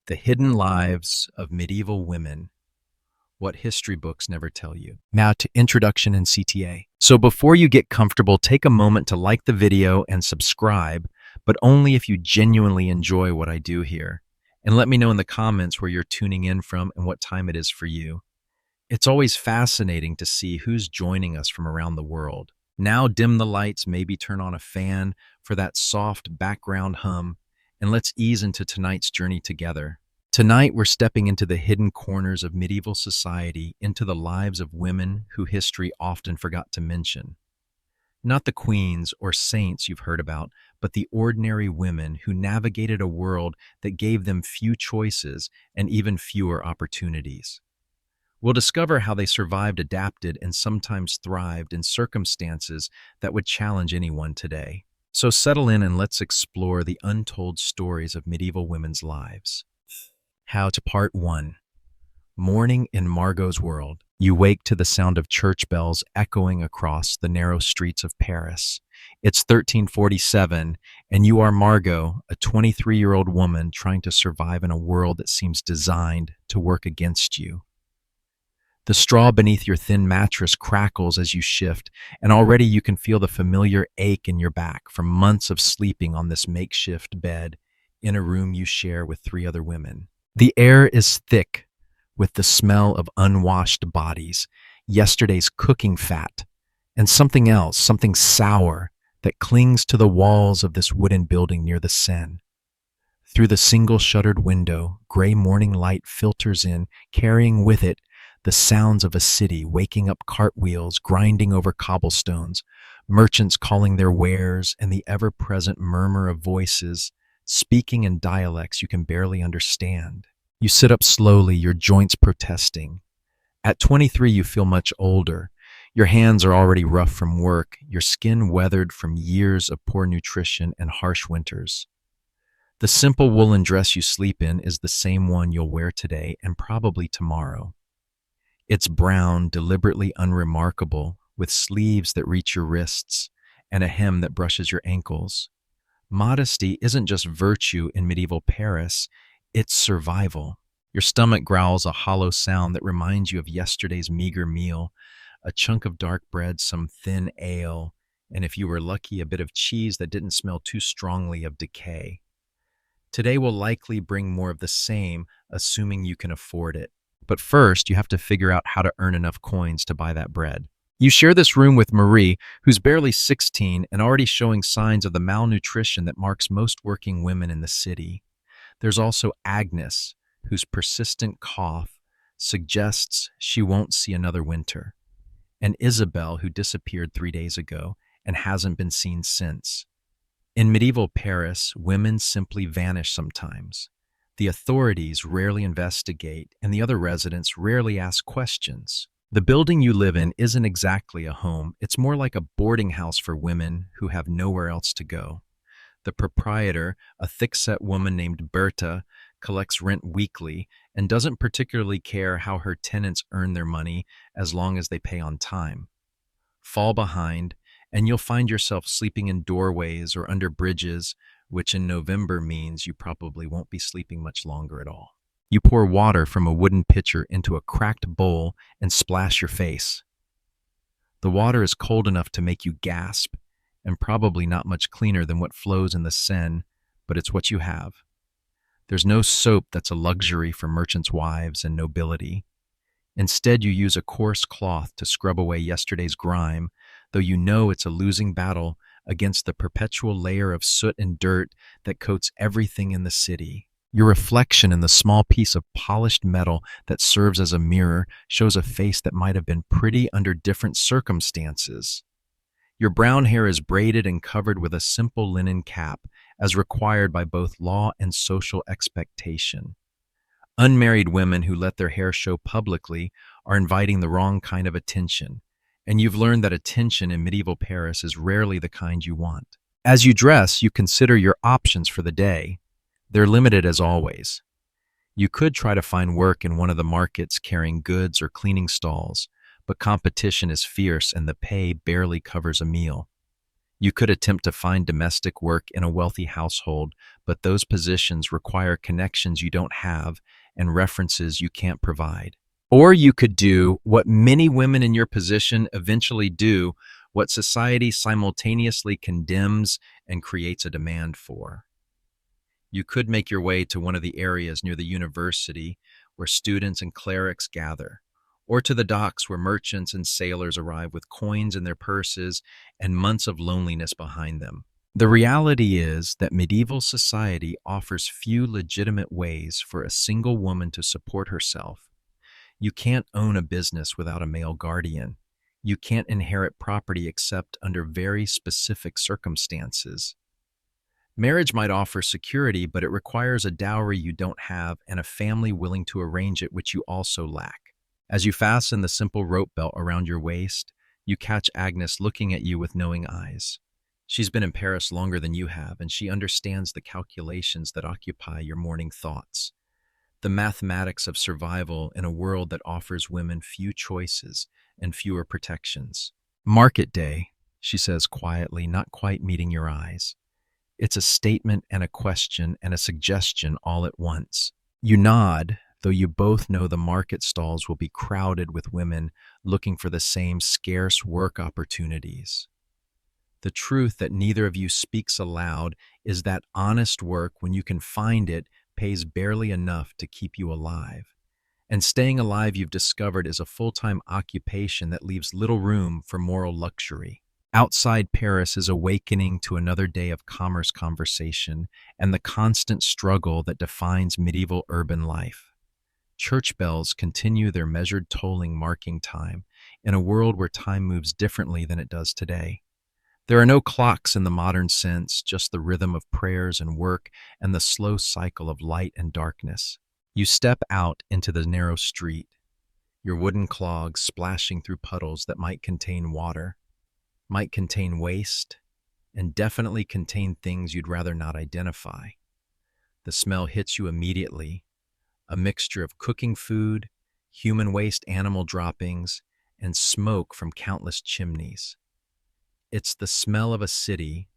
The Hidden Lives of Medieval Women, What History Books Never Tell You. Now to Introduction and CTA. So before you get comfortable, take a moment to like the video and subscribe, but only if you genuinely enjoy what I do here. And let me know in the comments where you're tuning in from and what time it is for you. It's always fascinating to see who's joining us from around the world. Now dim the lights, maybe turn on a fan for that soft background hum, and let's ease into tonight's journey together. Tonight, we're stepping into the hidden corners of medieval society, into the lives of women who history often forgot to mention. Not the queens or saints you've heard about, but the ordinary women who navigated a world that gave them few choices and even fewer opportunities. We'll discover how they survived, adapted, and sometimes thrived in circumstances that would challenge anyone today. So settle in and let's explore the untold stories of medieval women's lives. How to Part 1. Morning in Margot's world. You wake to the sound of church bells echoing across the narrow streets of Paris. It's 1347, and you are Margot, a 23-year-old woman trying to survive in a world that seems designed to work against you. The straw beneath your thin mattress crackles as you shift, and already you can feel the familiar ache in your back from months of sleeping on this makeshift bed in a room you share with 3 other women. The air is thick with the smell of unwashed bodies, yesterday's cooking fat, and something else, something sour, that clings to the walls of this wooden building near the Seine. Through the single-shuttered window, gray morning light filters in, carrying with it the sounds of a city waking up, cartwheels grinding over cobblestones, merchants calling their wares, and the ever-present murmur of voices speaking in dialects you can barely understand. You sit up slowly, your joints protesting. At 23, you feel much older. Your hands are already rough from work, your skin weathered from years of poor nutrition and harsh winters. The simple woolen dress you sleep in is the same one you'll wear today and probably tomorrow. It's brown, deliberately unremarkable, with sleeves that reach your wrists and a hem that brushes your ankles. Modesty isn't just virtue in medieval Paris, it's survival. Your stomach growls a hollow sound that reminds you of yesterday's meager meal, a chunk of dark bread, some thin ale, and if you were lucky, a bit of cheese that didn't smell too strongly of decay. Today will likely bring more of the same, assuming you can afford it. But first, you have to figure out how to earn enough coins to buy that bread. You share this room with Marie, who's barely 16 and already showing signs of the malnutrition that marks most working women in the city. There's also Agnes, whose persistent cough suggests she won't see another winter, and Isabel, who disappeared 3 days ago and hasn't been seen since. In medieval Paris, women simply vanish sometimes. The authorities rarely investigate, and the other residents rarely ask questions. The building you live in isn't exactly a home. It's more like a boarding house for women who have nowhere else to go. The proprietor, a thick-set woman named Berta, collects rent weekly and doesn't particularly care how her tenants earn their money as long as they pay on time. Fall behind, and you'll find yourself sleeping in doorways or under bridges, which in November means you probably won't be sleeping much longer at all. You pour water from a wooden pitcher into a cracked bowl and splash your face. The water is cold enough to make you gasp, and probably not much cleaner than what flows in the Seine, but it's what you have. There's no soap that's a luxury for merchants' wives and nobility. Instead, you use a coarse cloth to scrub away yesterday's grime, though you know it's a losing battle against the perpetual layer of soot and dirt that coats everything in the city. Your reflection in the small piece of polished metal that serves as a mirror shows a face that might have been pretty under different circumstances. Your brown hair is braided and covered with a simple linen cap, as required by both law and social expectation. Unmarried women who let their hair show publicly are inviting the wrong kind of attention, and you've learned that attention in medieval Paris is rarely the kind you want. As you dress, you consider your options for the day. They're limited as always. You could try to find work in one of the markets carrying goods or cleaning stalls, but competition is fierce and the pay barely covers a meal. You could attempt to find domestic work in a wealthy household, but those positions require connections you don't have and references you can't provide. Or you could do what many women in your position eventually do, what society simultaneously condemns and creates a demand for. You could make your way to one of the areas near the university where students and clerics gather, or to the docks where merchants and sailors arrive with coins in their purses and months of loneliness behind them. The reality is that medieval society offers few legitimate ways for a single woman to support herself. You can't own a business without a male guardian. You can't inherit property except under very specific circumstances. Marriage might offer security, but it requires a dowry you don't have and a family willing to arrange it, which you also lack. As you fasten the simple rope belt around your waist, you catch Agnes looking at you with knowing eyes. She's been in Paris longer than you have, and she understands the calculations that occupy your morning thoughts. The mathematics of survival in a world that offers women few choices and fewer protections. Market day, she says quietly, not quite meeting your eyes. It's a statement and a question and a suggestion all at once. You nod, though you both know the market stalls will be crowded with women looking for the same scarce work opportunities. The truth that neither of you speaks aloud is that honest work, when you can find it, pays barely enough to keep you alive. And staying alive, you've discovered, is a full-time occupation that leaves little room for moral luxury. Outside Paris is awakening to another day of commerce conversation and the constant struggle that defines medieval urban life. Church bells continue their measured tolling, marking time in a world where time moves differently than it does today. There are no clocks in the modern sense, just the rhythm of prayers and work and the slow cycle of light and darkness. You step out into the narrow street, your wooden clogs splashing through puddles that might contain water, might contain waste, and definitely contain things you'd rather not identify. The smell hits you immediately, a mixture of cooking food, human waste, animal droppings, and smoke from countless chimneys. It's the smell of a city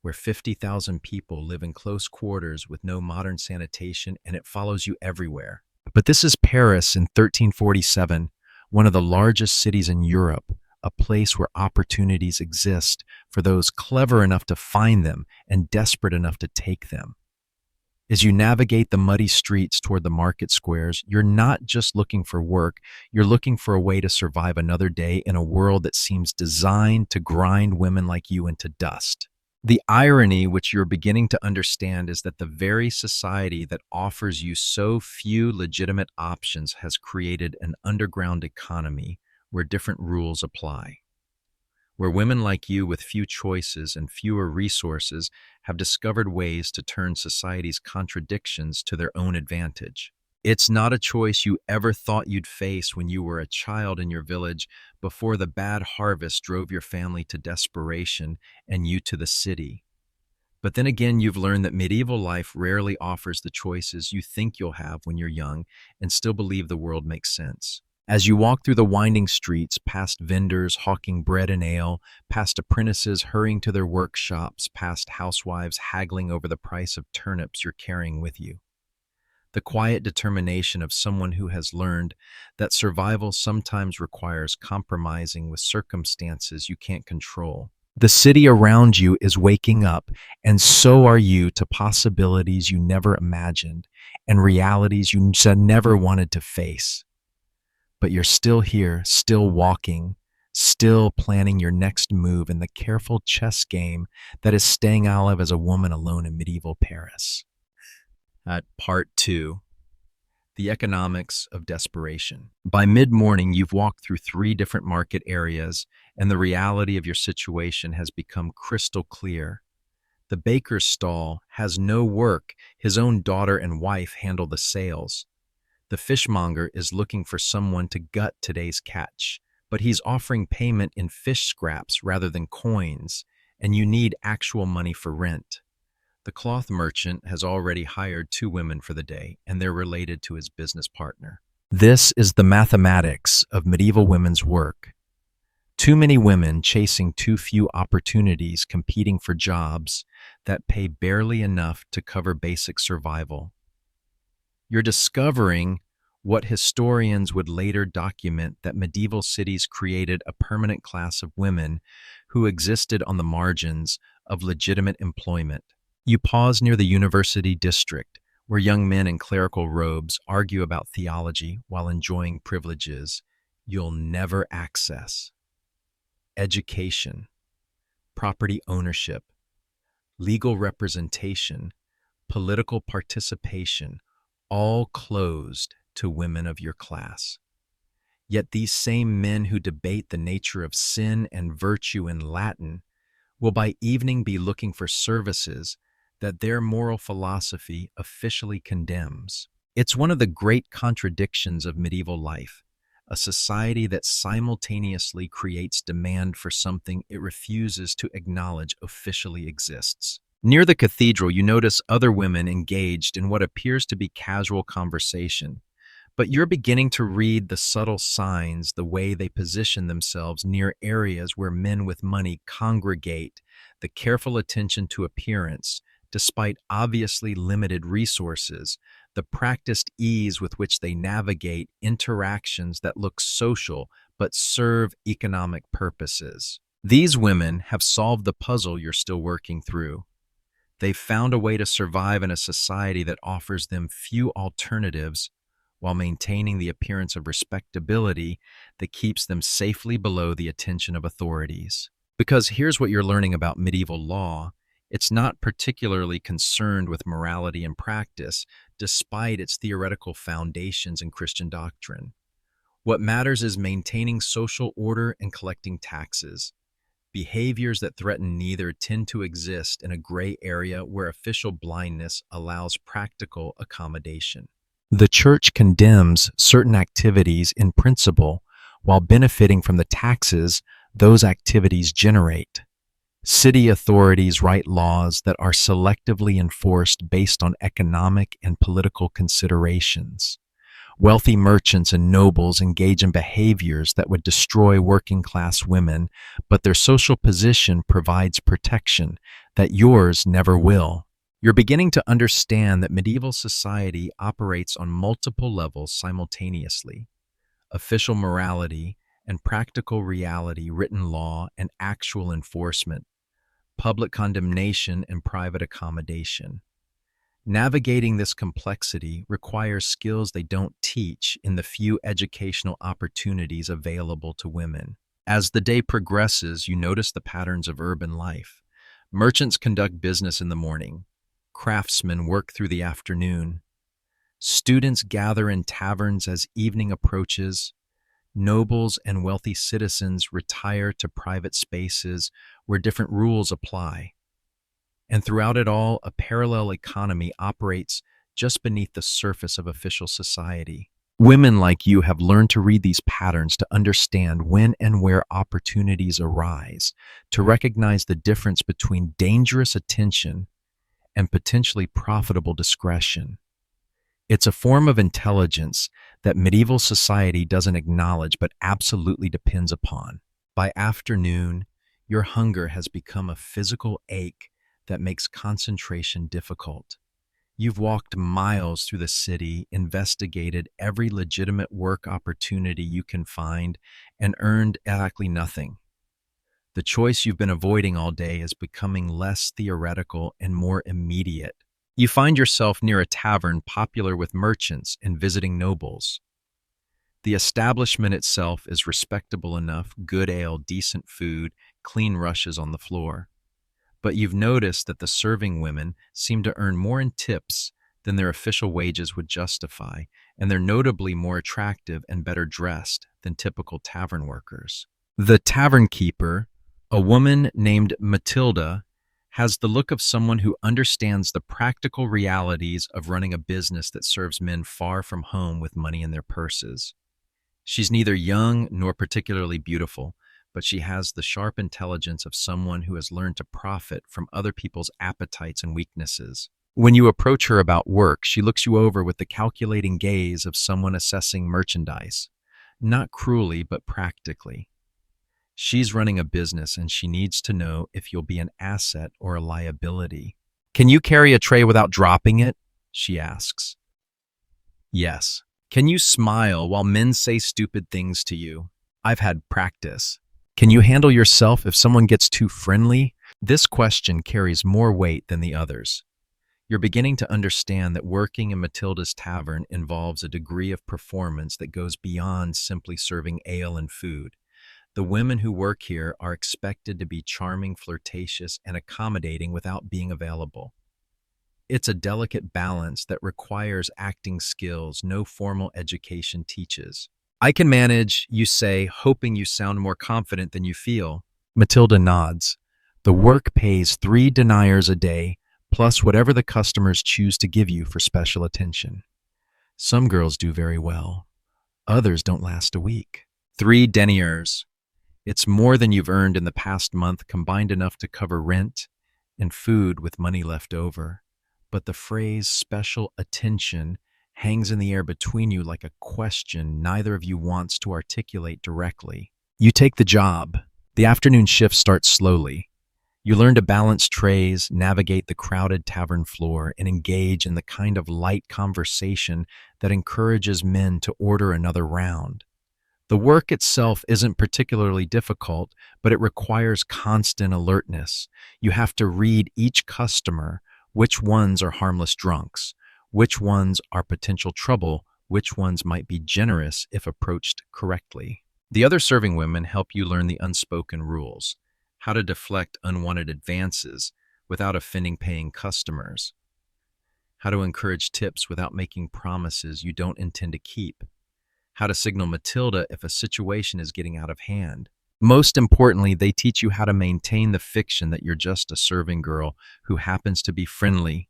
where 50,000 people live in close quarters with no modern sanitation, and it follows you everywhere. But this is Paris in 1347, one of the largest cities in Europe, a place where opportunities exist for those clever enough to find them and desperate enough to take them. As you navigate the muddy streets toward the market squares, you're not just looking for work, you're looking for a way to survive another day in a world that seems designed to grind women like you into dust. The irony, which you're beginning to understand, is that the very society that offers you so few legitimate options has created an underground economy where different rules apply, where women like you with few choices and fewer resources have discovered ways to turn society's contradictions to their own advantage. It's not a choice you ever thought you'd face when you were a child in your village before the bad harvest drove your family to desperation and you to the city. But then again, you've learned that medieval life rarely offers the choices you think you'll have when you're young and still believe the world makes sense. As you walk through the winding streets, past vendors hawking bread and ale, past apprentices hurrying to their workshops, past housewives haggling over the price of turnips you're carrying with you. The quiet determination of someone who has learned that survival sometimes requires compromising with circumstances you can't control. The city around you is waking up, and so are you, to possibilities you never imagined and realities you never wanted to face. But you're still here, still walking, still planning your next move in the careful chess game that is staying alive as a woman alone in medieval Paris. At Part 2, the economics of desperation. By mid-morning, you've walked through 3 different market areas, and the reality of your situation has become crystal clear. The baker's stall has no work. His own daughter and wife handle the sales. The fishmonger is looking for someone to gut today's catch, but he's offering payment in fish scraps rather than coins, and you need actual money for rent. The cloth merchant has already hired 2 women for the day, and they're related to his business partner. This is the mathematics of medieval women's work. Too many women chasing too few opportunities, competing for jobs that pay barely enough to cover basic survival. You're discovering what historians would later document, that medieval cities created a permanent class of women who existed on the margins of legitimate employment. You pause near the university district, where young men in clerical robes argue about theology while enjoying privileges you'll never access. Education, property ownership, legal representation, political participation, all closed to women of your class. Yet these same men who debate the nature of sin and virtue in Latin will by evening be looking for services that their moral philosophy officially condemns. It's one of the great contradictions of medieval life, a society that simultaneously creates demand for something it refuses to acknowledge officially exists. Near the cathedral, you notice other women engaged in what appears to be casual conversation, but you're beginning to read the subtle signs, the way they position themselves near areas where men with money congregate, the careful attention to appearance, despite obviously limited resources, the practiced ease with which they navigate interactions that look social but serve economic purposes. These women have solved the puzzle you're still working through. They've found a way to survive in a society that offers them few alternatives while maintaining the appearance of respectability that keeps them safely below the attention of authorities. Because here's what you're learning about medieval law: it's not particularly concerned with morality and practice, despite its theoretical foundations in Christian doctrine. What matters is maintaining social order and collecting taxes. Behaviors that threaten neither tend to exist in a gray area where official blindness allows practical accommodation. The Church condemns certain activities in principle while benefiting from the taxes those activities generate. City authorities write laws that are selectively enforced based on economic and political considerations. Wealthy merchants and nobles engage in behaviors that would destroy working-class women, but their social position provides protection that yours never will. You're beginning to understand that medieval society operates on multiple levels simultaneously: official morality and practical reality, written law and actual enforcement, public condemnation and private accommodation. Navigating this complexity requires skills they don't teach in the few educational opportunities available to women. As the day progresses, you notice the patterns of urban life. Merchants conduct business in the morning. Craftsmen work through the afternoon. Students gather in taverns as evening approaches. Nobles and wealthy citizens retire to private spaces where different rules apply. And throughout it all, a parallel economy operates just beneath the surface of official society. Women like you have learned to read these patterns, to understand when and where opportunities arise, to recognize the difference between dangerous attention and potentially profitable discretion. It's a form of intelligence that medieval society doesn't acknowledge but absolutely depends upon. By afternoon, your hunger has become a physical ache that makes concentration difficult. You've walked miles through the city, investigated every legitimate work opportunity you can find, and earned exactly nothing. The choice you've been avoiding all day is becoming less theoretical and more immediate. You find yourself near a tavern popular with merchants and visiting nobles. The establishment itself is respectable enough: good ale, decent food, clean rushes on the floor. But you've noticed that the serving women seem to earn more in tips than their official wages would justify, and they're notably more attractive and better dressed than typical tavern workers. The tavern keeper, a woman named Matilda, has the look of someone who understands the practical realities of running a business that serves men far from home with money in their purses. She's neither young nor particularly beautiful, but she has the sharp intelligence of someone who has learned to profit from other people's appetites and weaknesses. When you approach her about work, she looks you over with the calculating gaze of someone assessing merchandise, not cruelly but practically. She's running a business and she needs to know if you'll be an asset or a liability. Can you carry a tray without dropping it? She asks. Yes. Can you smile while men say stupid things to you? I've had practice. Can you handle yourself if someone gets too friendly? This question carries more weight than the others. You're beginning to understand that working in Matilda's tavern involves a degree of performance that goes beyond simply serving ale and food. The women who work here are expected to be charming, flirtatious, and accommodating without being available. It's a delicate balance that requires acting skills no formal education teaches. I can manage, you say, hoping you sound more confident than you feel. Matilda nods. The work pays 3 deniers a day, plus whatever the customers choose to give you for special attention. Some girls do very well. Others don't last a week. 3 deniers. It's more than you've earned in the past month, combined enough to cover rent and food with money left over. But the phrase special attention hangs in the air between you like a question neither of you wants to articulate directly. You take the job. The afternoon shift starts slowly. You learn to balance trays, navigate the crowded tavern floor, and engage in the kind of light conversation that encourages men to order another round. The work itself isn't particularly difficult, but it requires constant alertness. You have to read each customer, which ones are harmless drunks, which ones are potential trouble, which ones might be generous if approached correctly. The other serving women help you learn the unspoken rules, how to deflect unwanted advances without offending paying customers, how to encourage tips without making promises you don't intend to keep, how to signal Matilda if a situation is getting out of hand. Most importantly, they teach you how to maintain the fiction that you're just a serving girl who happens to be friendly,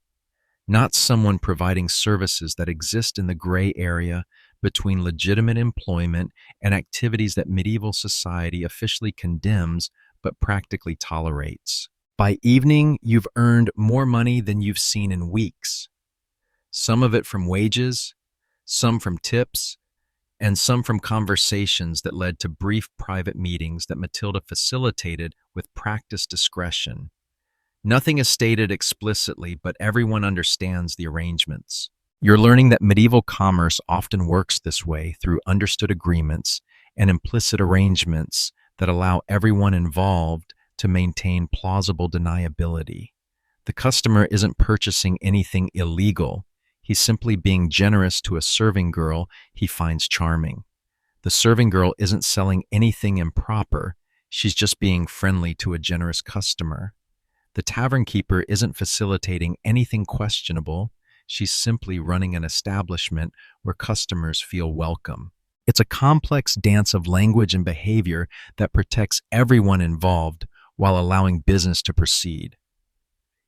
not someone providing services that exist in the gray area between legitimate employment and activities that medieval society officially condemns but practically tolerates. By evening, you've earned more money than you've seen in weeks. Some of it from wages, some from tips, and some from conversations that led to brief private meetings that Matilda facilitated with practiced discretion. Nothing is stated explicitly, but everyone understands the arrangements. You're learning that medieval commerce often works this way through understood agreements and implicit arrangements that allow everyone involved to maintain plausible deniability. The customer isn't purchasing anything illegal. He's simply being generous to a serving girl he finds charming. The serving girl isn't selling anything improper. She's just being friendly to a generous customer. The tavern keeper isn't facilitating anything questionable. She's simply running an establishment where customers feel welcome. It's a complex dance of language and behavior that protects everyone involved while allowing business to proceed.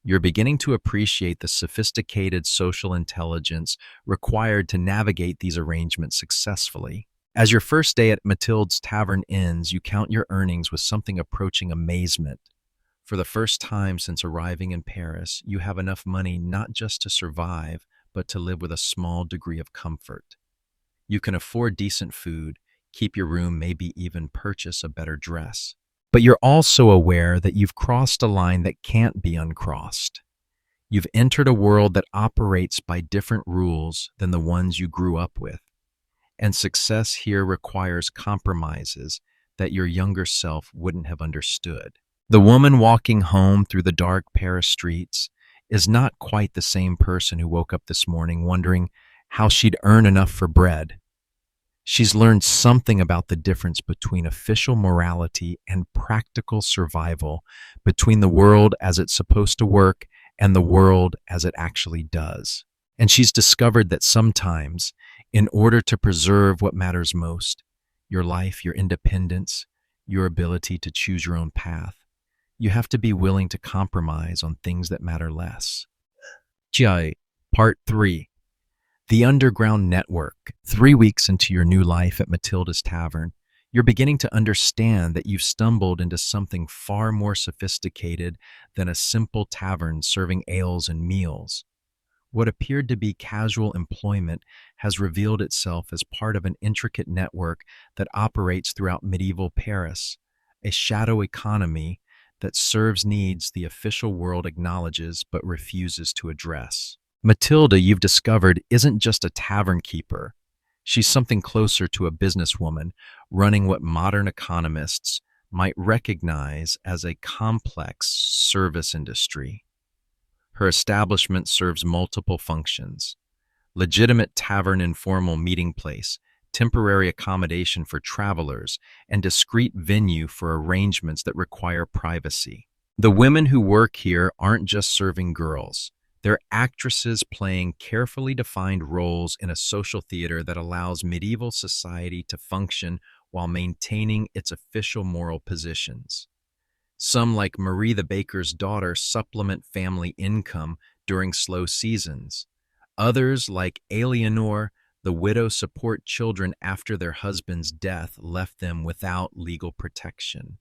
You're beginning to appreciate the sophisticated social intelligence required to navigate these arrangements successfully. As your first day at Matilda's tavern ends, you count your earnings with something approaching amazement. For the first time since arriving in Paris, you have enough money not just to survive, but to live with a small degree of comfort. You can afford decent food, keep your room, maybe even purchase a better dress. But you're also aware that you've crossed a line that can't be uncrossed. You've entered a world that operates by different rules than the ones you grew up with. And success here requires compromises that your younger self wouldn't have understood. The woman walking home through the dark Paris streets is not quite the same person who woke up this morning wondering how she'd earn enough for bread. She's learned something about the difference between official morality and practical survival, between the world as it's supposed to work and the world as it actually does. And she's discovered that sometimes, in order to preserve what matters most, your life, your independence, your ability to choose your own path, you have to be willing to compromise on things that matter less. Part 3. The Underground Network. 3 weeks into your new life at Matilda's Tavern, you're beginning to understand that you've stumbled into something far more sophisticated than a simple tavern serving ales and meals. What appeared to be casual employment has revealed itself as part of an intricate network that operates throughout medieval Paris, a shadow economy that serves needs the official world acknowledges but refuses to address. Matilda, you've discovered, isn't just a tavern keeper. She's something closer to a businesswoman running what modern economists might recognize as a complex service industry. Her establishment serves multiple functions: legitimate tavern informal meeting place, temporary accommodation for travelers, and discreet venue for arrangements that require privacy. The women who work here aren't just serving girls. They're actresses playing carefully defined roles in a social theater that allows medieval society to function while maintaining its official moral positions. Some, like Marie the baker's daughter, supplement family income during slow seasons. Others, like Eleanor, the widow, support children after their husband's death left them without legal protection.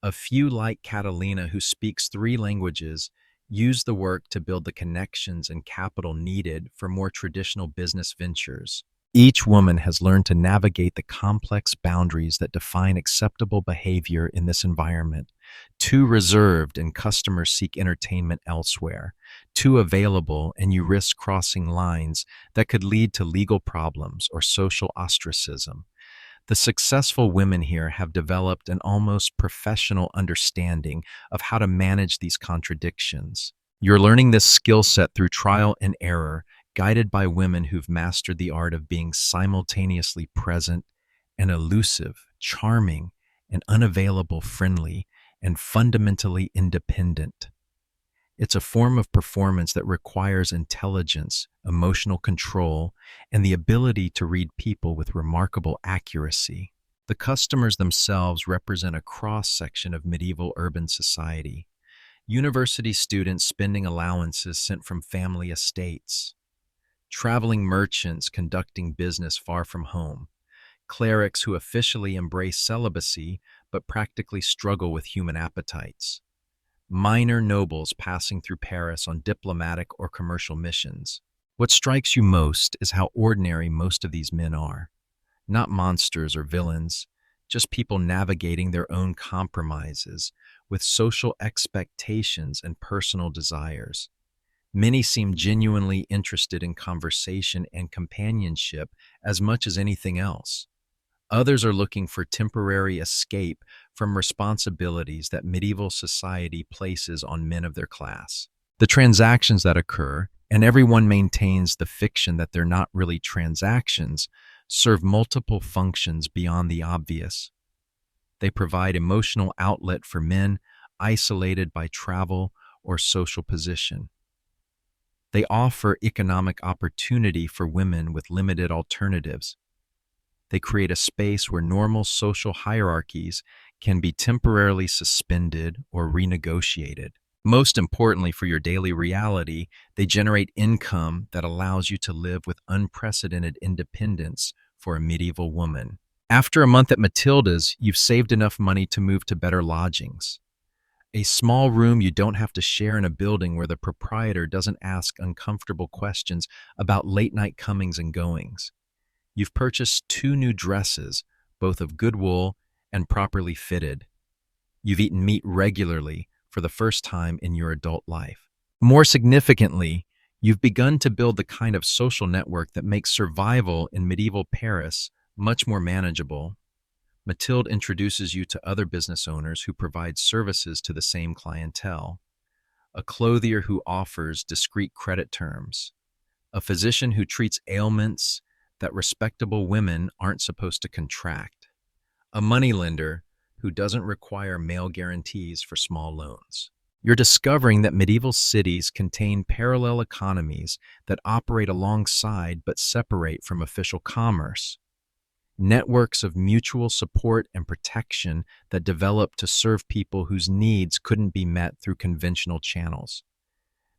A few, like Catalina, who speaks 3 languages, use the work to build the connections and capital needed for more traditional business ventures. Each woman has learned to navigate the complex boundaries that define acceptable behavior in this environment. Too reserved and customers seek entertainment elsewhere. Too available and you risk crossing lines that could lead to legal problems or social ostracism. The successful women here have developed an almost professional understanding of how to manage these contradictions. You're learning this skill set through trial and error, guided by women who've mastered the art of being simultaneously present and elusive, charming and unavailable, friendly and fundamentally independent. It's a form of performance that requires intelligence, emotional control, and the ability to read people with remarkable accuracy. The customers themselves represent a cross-section of medieval urban society. University students spending allowances sent from family estates. Traveling merchants conducting business far from home. Clerics who officially embrace celibacy but practically struggle with human appetites. Minor nobles passing through Paris on diplomatic or commercial missions. What strikes you most is how ordinary most of these men are. Not monsters or villains, just people navigating their own compromises with social expectations and personal desires. Many seem genuinely interested in conversation and companionship as much as anything else. Others are looking for temporary escape from responsibilities that medieval society places on men of their class. The transactions that occur, and everyone maintains the fiction that they're not really transactions, serve multiple functions beyond the obvious. They provide emotional outlet for men isolated by travel or social position. They offer economic opportunity for women with limited alternatives. They create a space where normal social hierarchies can be temporarily suspended or renegotiated. Most importantly, for your daily reality, they generate income that allows you to live with unprecedented independence for a medieval woman. After a month at Matilda's, you've saved enough money to move to better lodgings. A small room you don't have to share in a building where the proprietor doesn't ask uncomfortable questions about late-night comings and goings. You've purchased 2 new dresses, both of good wool and properly fitted. You've eaten meat regularly for the first time in your adult life. More significantly, you've begun to build the kind of social network that makes survival in medieval Paris much more manageable. Mathilde introduces you to other business owners who provide services to the same clientele. A clothier who offers discreet credit terms. A physician who treats ailments that respectable women aren't supposed to contract. A moneylender who doesn't require male guarantees for small loans. You're discovering that medieval cities contain parallel economies that operate alongside but separate from official commerce. Networks of mutual support and protection that develop to serve people whose needs couldn't be met through conventional channels.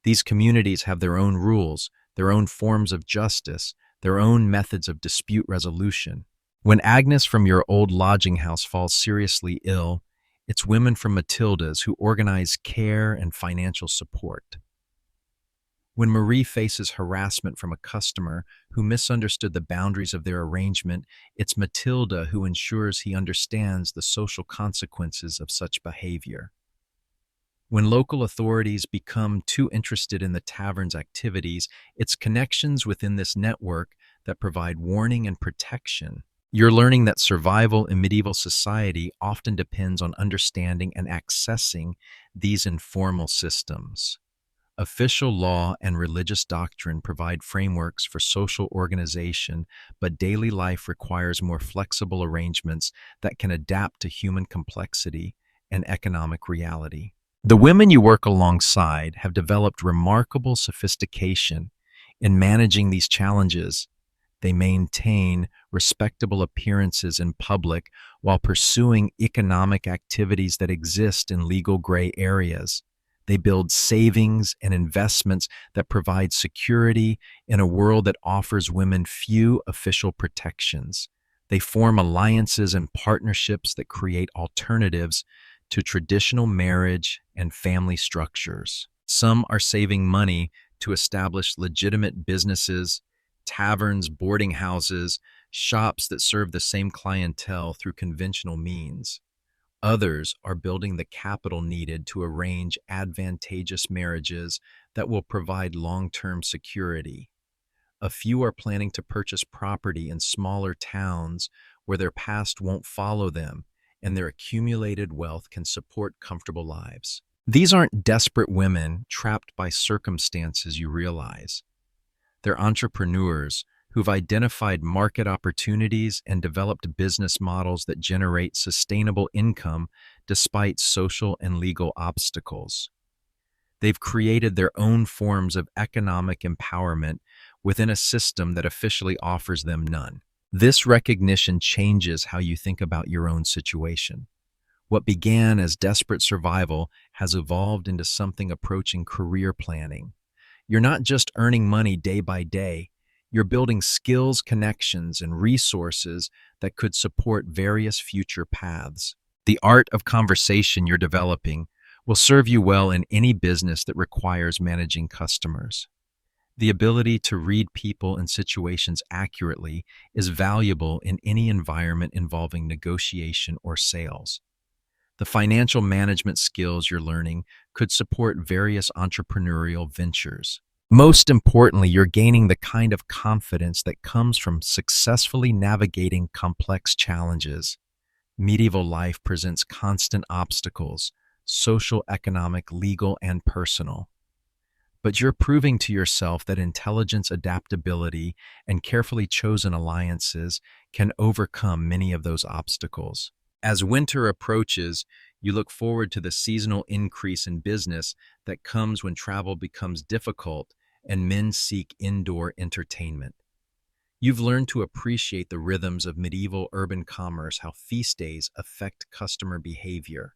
These communities have their own rules, their own forms of justice, their own methods of dispute resolution. When Agnes from your old lodging house falls seriously ill, it's women from Matilda's who organize care and financial support. When Marie faces harassment from a customer who misunderstood the boundaries of their arrangement, it's Matilda who ensures he understands the social consequences of such behavior. When local authorities become too interested in the tavern's activities, it's connections within this network that provide warning and protection. You're learning that survival in medieval society often depends on understanding and accessing these informal systems. Official law and religious doctrine provide frameworks for social organization, but daily life requires more flexible arrangements that can adapt to human complexity and economic reality. The women you work alongside have developed remarkable sophistication in managing these challenges. They maintain respectable appearances in public while pursuing economic activities that exist in legal gray areas. They build savings and investments that provide security in a world that offers women few official protections. They form alliances and partnerships that create alternatives to traditional marriage and family structures. Some are saving money to establish legitimate businesses, taverns, boarding houses, shops that serve the same clientele through conventional means. Others are building the capital needed to arrange advantageous marriages that will provide long-term security. A few are planning to purchase property in smaller towns where their past won't follow them and their accumulated wealth can support comfortable lives. These aren't desperate women trapped by circumstances, you realize. They're entrepreneurs who've identified market opportunities and developed business models that generate sustainable income despite social and legal obstacles. They've created their own forms of economic empowerment within a system that officially offers them none. This recognition changes how you think about your own situation. What began as desperate survival has evolved into something approaching career planning. You're not just earning money day by day, you're building skills, connections, and resources that could support various future paths. The art of conversation you're developing will serve you well in any business that requires managing customers. The ability to read people and situations accurately is valuable in any environment involving negotiation or sales. The financial management skills you're learning could support various entrepreneurial ventures. Most importantly, you're gaining the kind of confidence that comes from successfully navigating complex challenges. Medieval life presents constant obstacles, social, economic, legal, and personal. But you're proving to yourself that intelligence, adaptability, and carefully chosen alliances can overcome many of those obstacles. As winter approaches, you look forward to the seasonal increase in business that comes when travel becomes difficult and men seek indoor entertainment. You've learned to appreciate the rhythms of medieval urban commerce, how feast days affect customer behavior,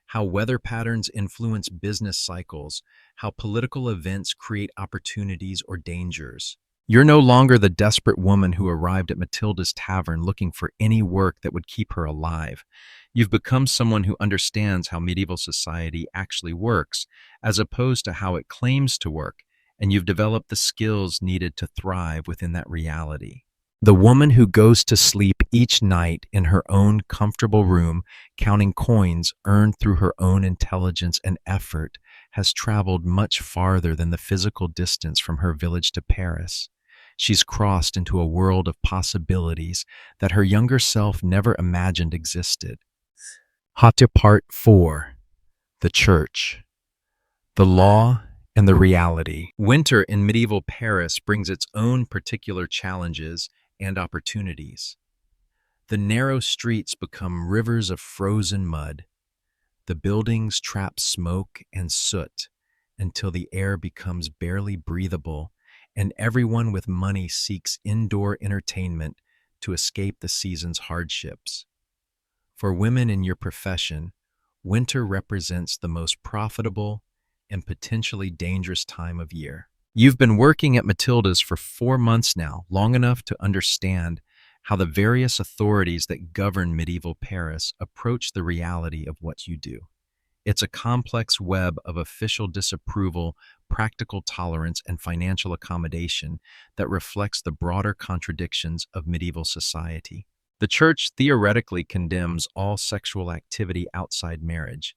how weather patterns influence business cycles, how political events create opportunities or dangers. You're no longer the desperate woman who arrived at Matilda's tavern looking for any work that would keep her alive. You've become someone who understands how medieval society actually works, as opposed to how it claims to work, and you've developed the skills needed to thrive within that reality. The woman who goes to sleep each night in her own comfortable room, counting coins earned through her own intelligence and effort, has traveled much farther than the physical distance from her village to Paris. She's crossed into a world of possibilities that her younger self never imagined existed. Hata Part 4. The Church. The Law and the Reality. Winter in medieval Paris brings its own particular challenges and opportunities. The narrow streets become rivers of frozen mud. The buildings trap smoke and soot until the air becomes barely breathable, and everyone with money seeks indoor entertainment to escape the season's hardships. For women in your profession, winter represents the most profitable and potentially dangerous time of year. You've been working at Matilda's for 4 months now, long enough to understand how the various authorities that govern medieval Paris approach the reality of what you do. It's a complex web of official disapproval, practical tolerance, and financial accommodation that reflects the broader contradictions of medieval society. The Church theoretically condemns all sexual activity outside marriage.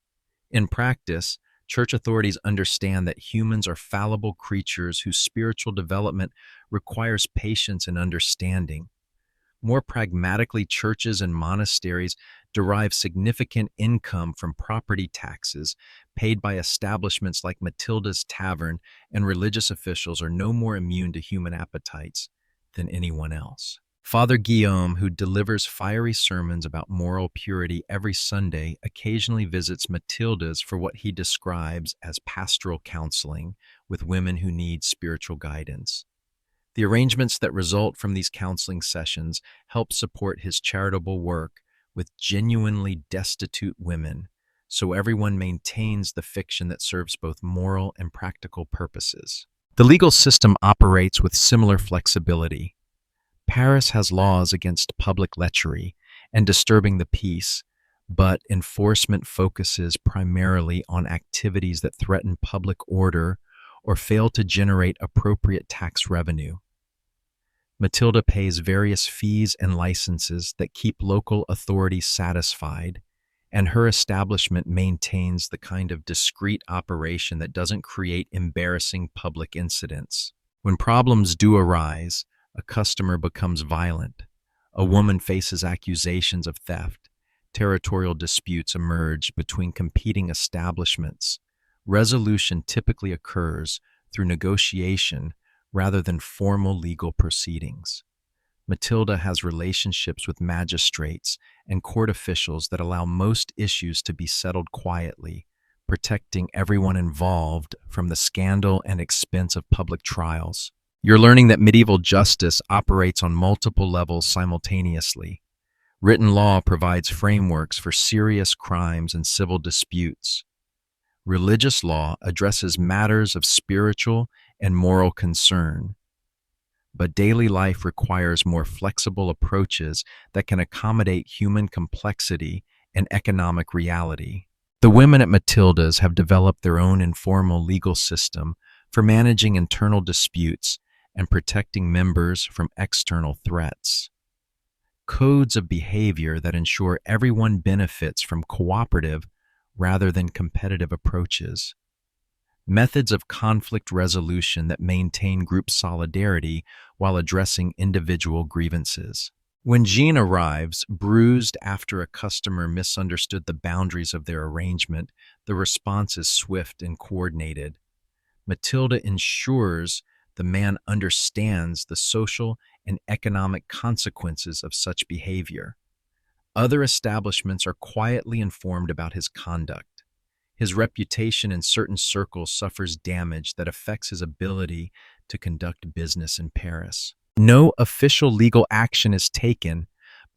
In practice, Church authorities understand that humans are fallible creatures whose spiritual development requires patience and understanding. More pragmatically, churches and monasteries derive significant income from property taxes paid by establishments like Matilda's Tavern, and religious officials are no more immune to human appetites than anyone else. Father Guillaume, who delivers fiery sermons about moral purity every Sunday, occasionally visits Matilda's for what he describes as pastoral counseling with women who need spiritual guidance. The arrangements that result from these counseling sessions help support his charitable work with genuinely destitute women, so everyone maintains the fiction that serves both moral and practical purposes. The legal system operates with similar flexibility. Paris has laws against public lechery and disturbing the peace, but enforcement focuses primarily on activities that threaten public order or fail to generate appropriate tax revenue. Matilda pays various fees and licenses that keep local authorities satisfied, and her establishment maintains the kind of discreet operation that doesn't create embarrassing public incidents. When problems do arise, a customer becomes violent, a woman faces accusations of theft, territorial disputes emerge between competing establishments. Resolution typically occurs through negotiation rather than formal legal proceedings. Matilda has relationships with magistrates and court officials that allow most issues to be settled quietly, protecting everyone involved from the scandal and expense of public trials. You're learning that medieval justice operates on multiple levels simultaneously. Written law provides frameworks for serious crimes and civil disputes. Religious law addresses matters of spiritual and moral concern. But daily life requires more flexible approaches that can accommodate human complexity and economic reality. The women at Matilda's have developed their own informal legal system for managing internal disputes and protecting members from external threats. Codes of behavior that ensure everyone benefits from cooperative rather than competitive approaches. Methods of conflict resolution that maintain group solidarity while addressing individual grievances. When Jean arrives, bruised after a customer misunderstood the boundaries of their arrangement, the response is swift and coordinated. Matilda ensures the man understands the social and economic consequences of such behavior. Other establishments are quietly informed about his conduct. His reputation in certain circles suffers damage that affects his ability to conduct business in Paris. No official legal action is taken,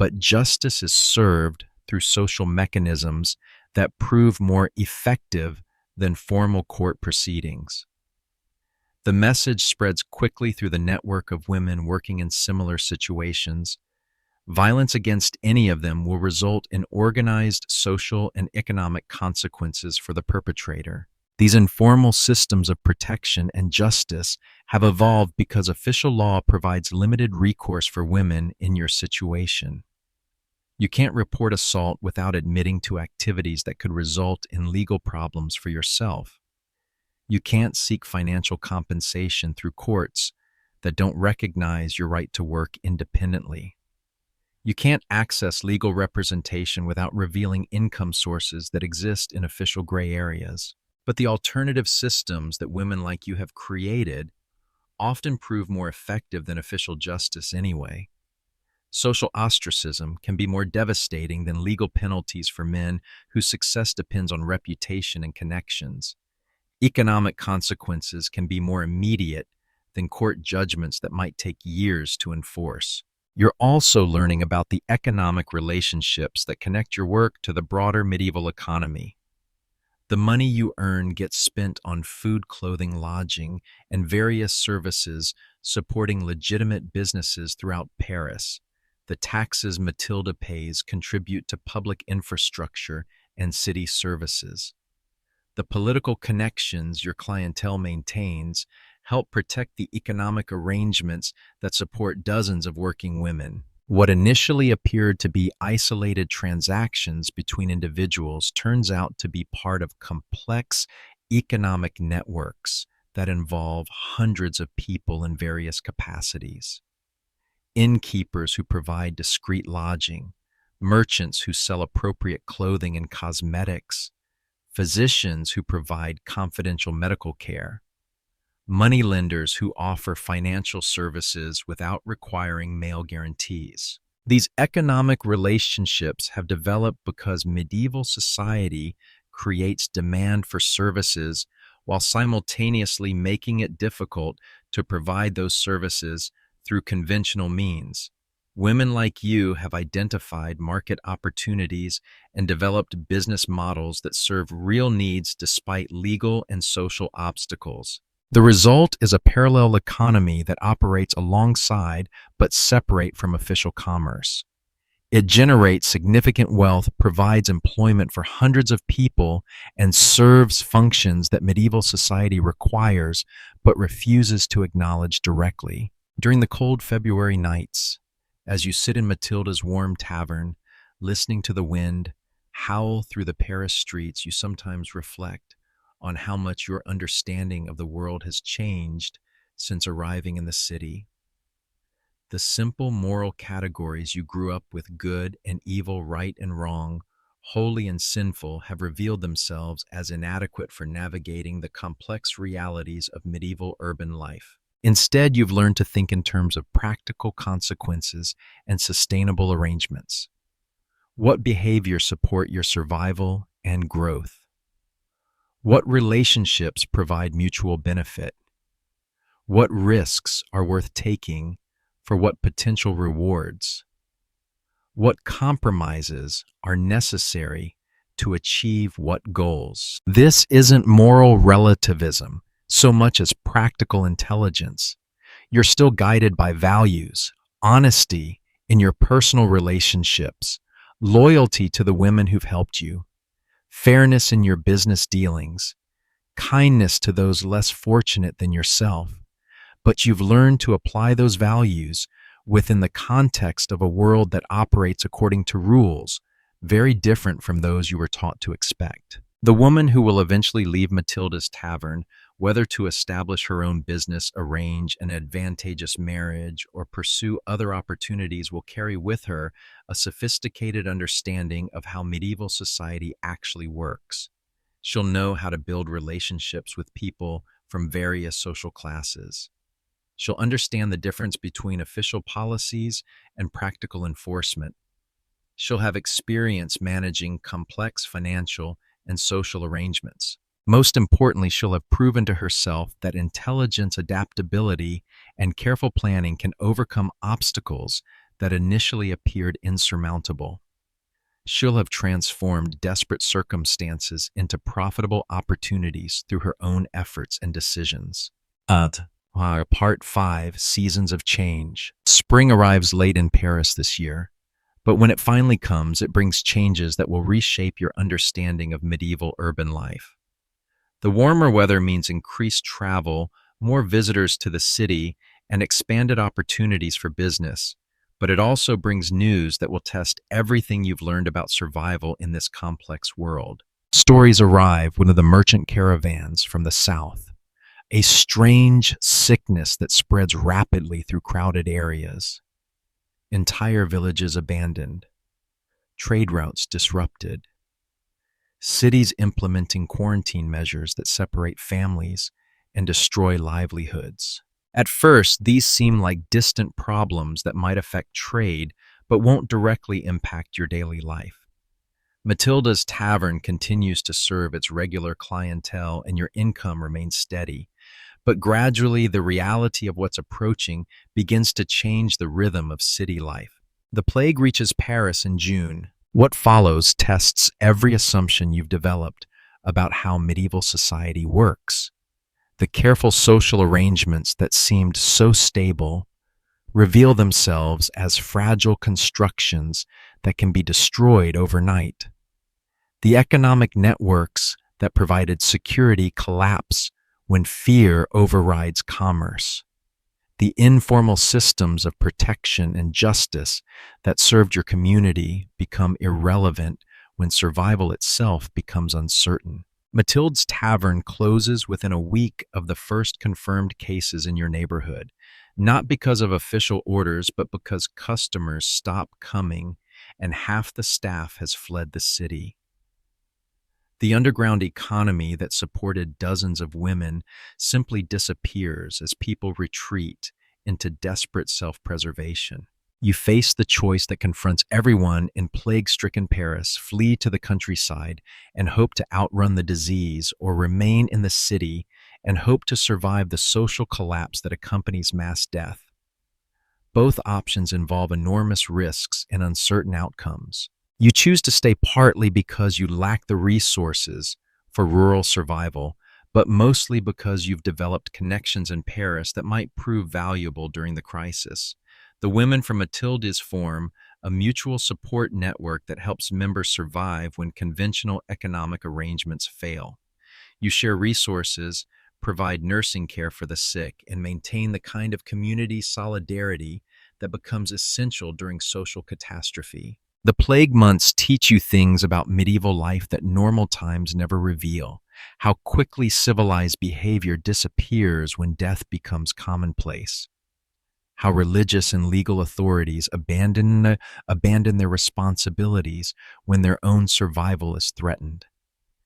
but justice is served through social mechanisms that prove more effective than formal court proceedings. The message spreads quickly through the network of women working in similar situations. Violence against any of them will result in organized social and economic consequences for the perpetrator. These informal systems of protection and justice have evolved because official law provides limited recourse for women in your situation. You can't report assault without admitting to activities that could result in legal problems for yourself. You can't seek financial compensation through courts that don't recognize your right to work independently. You can't access legal representation without revealing income sources that exist in official gray areas. But the alternative systems that women like you have created often prove more effective than official justice anyway. Social ostracism can be more devastating than legal penalties for men whose success depends on reputation and connections. Economic consequences can be more immediate than court judgments that might take years to enforce. You're also learning about the economic relationships that connect your work to the broader medieval economy. The money you earn gets spent on food, clothing, lodging, and various services supporting legitimate businesses throughout Paris. The taxes Matilda pays contribute to public infrastructure and city services. The political connections your clientele maintains help protect the economic arrangements that support dozens of working women. What initially appeared to be isolated transactions between individuals turns out to be part of complex economic networks that involve hundreds of people in various capacities. Innkeepers who provide discreet lodging, merchants who sell appropriate clothing and cosmetics, physicians who provide confidential medical care, moneylenders who offer financial services without requiring mail guarantees. These economic relationships have developed because medieval society creates demand for services while simultaneously making it difficult to provide those services through conventional means. Women like you have identified market opportunities and developed business models that serve real needs despite legal and social obstacles. The result is a parallel economy that operates alongside but separate from official commerce. It generates significant wealth, provides employment for hundreds of people, and serves functions that medieval society requires but refuses to acknowledge directly. During the cold February nights, as you sit in Matilda's warm tavern, listening to the wind howl through the Paris streets, you sometimes reflect on how much your understanding of the world has changed since arriving in the city. The simple moral categories you grew up with, good and evil, right and wrong, holy and sinful, have revealed themselves as inadequate for navigating the complex realities of medieval urban life. Instead, you've learned to think in terms of practical consequences and sustainable arrangements. What behaviors support your survival and growth? What relationships provide mutual benefit? What risks are worth taking for what potential rewards? What compromises are necessary to achieve what goals? This isn't moral relativism so much as practical intelligence. You're still guided by values, honesty in your personal relationships, loyalty to the women who've helped you, fairness in your business dealings, kindness to those less fortunate than yourself. But you've learned to apply those values within the context of a world that operates according to rules very different from those you were taught to expect. The woman who will eventually leave Matilda's tavern, whether to establish her own business, arrange an advantageous marriage, or pursue other opportunities, will carry with her a sophisticated understanding of how medieval society actually works. She'll know how to build relationships with people from various social classes. She'll understand the difference between official policies and practical enforcement. She'll have experience managing complex financial and social arrangements. Most importantly, she'll have proven to herself that intelligence, adaptability, and careful planning can overcome obstacles that initially appeared insurmountable. She'll have transformed desperate circumstances into profitable opportunities through her own efforts and decisions. Part 5, Seasons of Change. Spring arrives late in Paris this year, but when it finally comes, it brings changes that will reshape your understanding of medieval urban life. The warmer weather means increased travel, more visitors to the city, and expanded opportunities for business, but it also brings news that will test everything you've learned about survival in this complex world. Stories arrive when the merchant caravans from the south, a strange sickness that spreads rapidly through crowded areas, entire villages abandoned, trade routes disrupted, cities implementing quarantine measures that separate families and destroy livelihoods. At first, these seem like distant problems that might affect trade, but won't directly impact your daily life. Matilda's tavern continues to serve its regular clientele and your income remains steady. But gradually, the reality of what's approaching begins to change the rhythm of city life. The plague reaches Paris in June. What follows tests every assumption you've developed about how medieval society works. The careful social arrangements that seemed so stable reveal themselves as fragile constructions that can be destroyed overnight. The economic networks that provided security collapse when fear overrides commerce. The informal systems of protection and justice that served your community become irrelevant when survival itself becomes uncertain. Matilda's Tavern closes within a week of the first confirmed cases in your neighborhood, not because of official orders, but because customers stop coming and half the staff has fled the city. The underground economy that supported dozens of women simply disappears as people retreat into desperate self-preservation. You face the choice that confronts everyone in plague-stricken Paris: flee to the countryside and hope to outrun the disease, or remain in the city and hope to survive the social collapse that accompanies mass death. Both options involve enormous risks and uncertain outcomes. You choose to stay partly because you lack the resources for rural survival, but mostly because you've developed connections in Paris that might prove valuable during the crisis. The women from Matilda's form a mutual support network that helps members survive when conventional economic arrangements fail. You share resources, provide nursing care for the sick, and maintain the kind of community solidarity that becomes essential during social catastrophe. The plague months teach you things about medieval life that normal times never reveal: how quickly civilized behavior disappears when death becomes commonplace, how religious and legal authorities abandon their responsibilities when their own survival is threatened,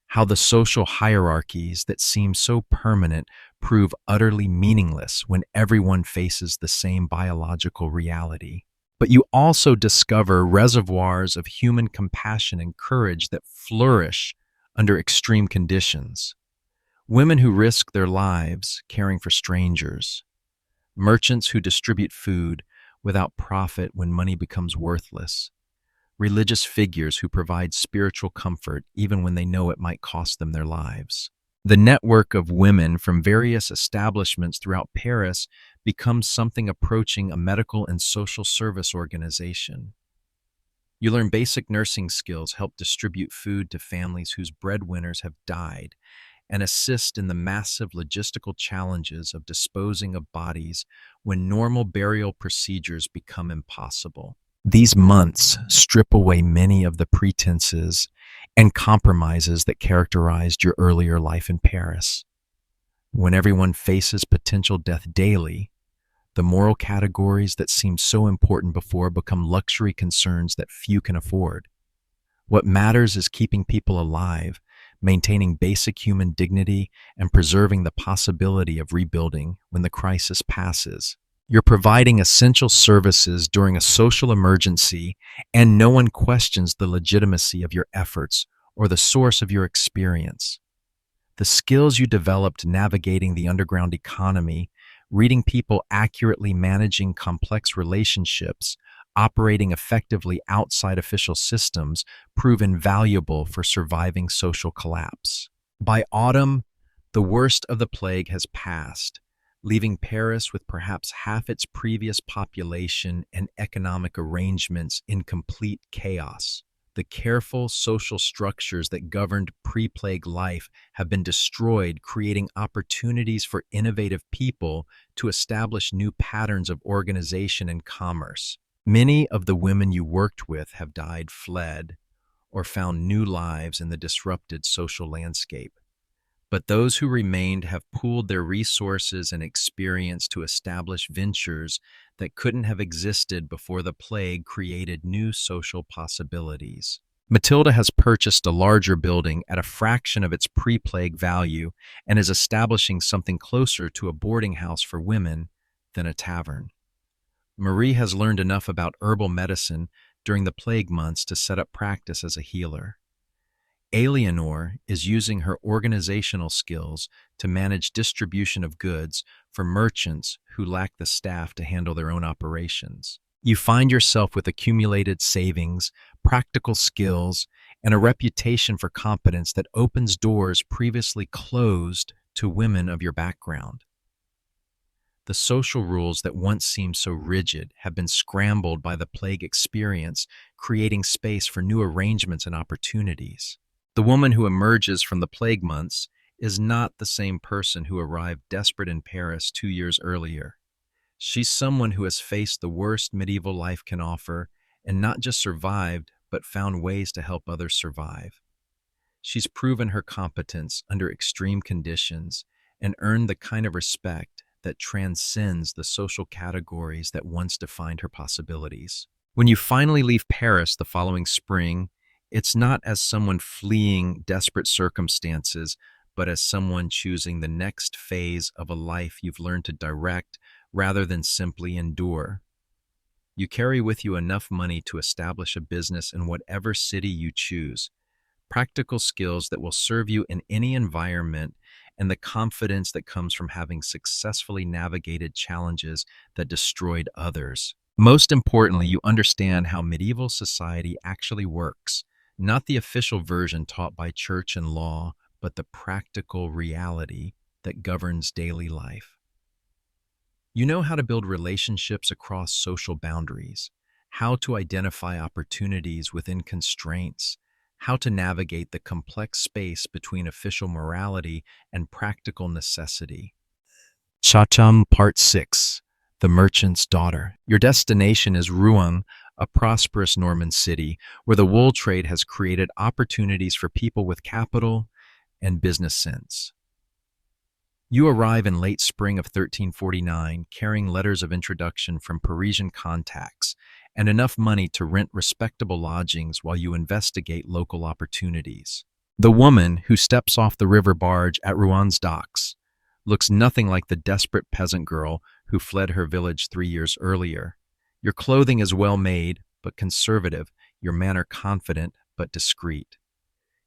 how the social hierarchies that seem so permanent prove utterly meaningless when everyone faces the same biological reality. But you also discover reservoirs of human compassion and courage that flourish under extreme conditions. Women who risk their lives caring for strangers, merchants who distribute food without profit when money becomes worthless, religious figures who provide spiritual comfort even when they know it might cost them their lives. The network of women from various establishments throughout Paris becomes something approaching a medical and social service organization. You learn basic nursing skills, help distribute food to families whose breadwinners have died, and assist in the massive logistical challenges of disposing of bodies when normal burial procedures become impossible. These months strip away many of the pretenses and compromises that characterized your earlier life in Paris. When everyone faces potential death daily, the moral categories that seemed so important before become luxury concerns that few can afford. What matters is keeping people alive, maintaining basic human dignity, and preserving the possibility of rebuilding when the crisis passes. You're providing essential services during a social emergency, and no one questions the legitimacy of your efforts or the source of your experience. The skills you developed navigating the underground economy, reading people accurately, managing complex relationships, operating effectively outside official systems, prove invaluable for surviving social collapse. By autumn, the worst of the plague has passed, leaving Paris with perhaps half its previous population and economic arrangements in complete chaos. The careful social structures that governed pre-plague life have been destroyed, creating opportunities for innovative people to establish new patterns of organization and commerce. Many of the women you worked with have died, fled, or found new lives in the disrupted social landscape. But those who remained have pooled their resources and experience to establish ventures that couldn't have existed before the plague created new social possibilities. Matilda has purchased a larger building at a fraction of its pre-plague value and is establishing something closer to a boarding house for women than a tavern. Marie has learned enough about herbal medicine during the plague months to set up practice as a healer. Eleanor is using her organizational skills to manage distribution of goods for merchants who lack the staff to handle their own operations. You find yourself with accumulated savings, practical skills, and a reputation for competence that opens doors previously closed to women of your background. The social rules that once seemed so rigid have been scrambled by the plague experience, creating space for new arrangements and opportunities. The woman who emerges from the plague months is not the same person who arrived desperate in Paris 2 years earlier. She's someone who has faced the worst medieval life can offer and not just survived, but found ways to help others survive. She's proven her competence under extreme conditions and earned the kind of respect that transcends the social categories that once defined her possibilities. When you finally leave Paris the following spring, it's not as someone fleeing desperate circumstances, but as someone choosing the next phase of a life you've learned to direct rather than simply endure. You carry with you enough money to establish a business in whatever city you choose, practical skills that will serve you in any environment, and the confidence that comes from having successfully navigated challenges that destroyed others. Most importantly, you understand how medieval society actually works, not the official version taught by church and law, but the practical reality that governs daily life. You know how to build relationships across social boundaries, how to identify opportunities within constraints, how to navigate the complex space between official morality and practical necessity. Chacham Part 6, The Merchant's Daughter. Your destination is Rouen, a prosperous Norman city where the wool trade has created opportunities for people with capital and business sense. You arrive in late spring of 1349, carrying letters of introduction from Parisian contacts and enough money to rent respectable lodgings while you investigate local opportunities. The woman who steps off the river barge at Rouen's docks looks nothing like the desperate peasant girl who fled her village 3 years earlier. Your clothing is well made but conservative, your manner confident but discreet.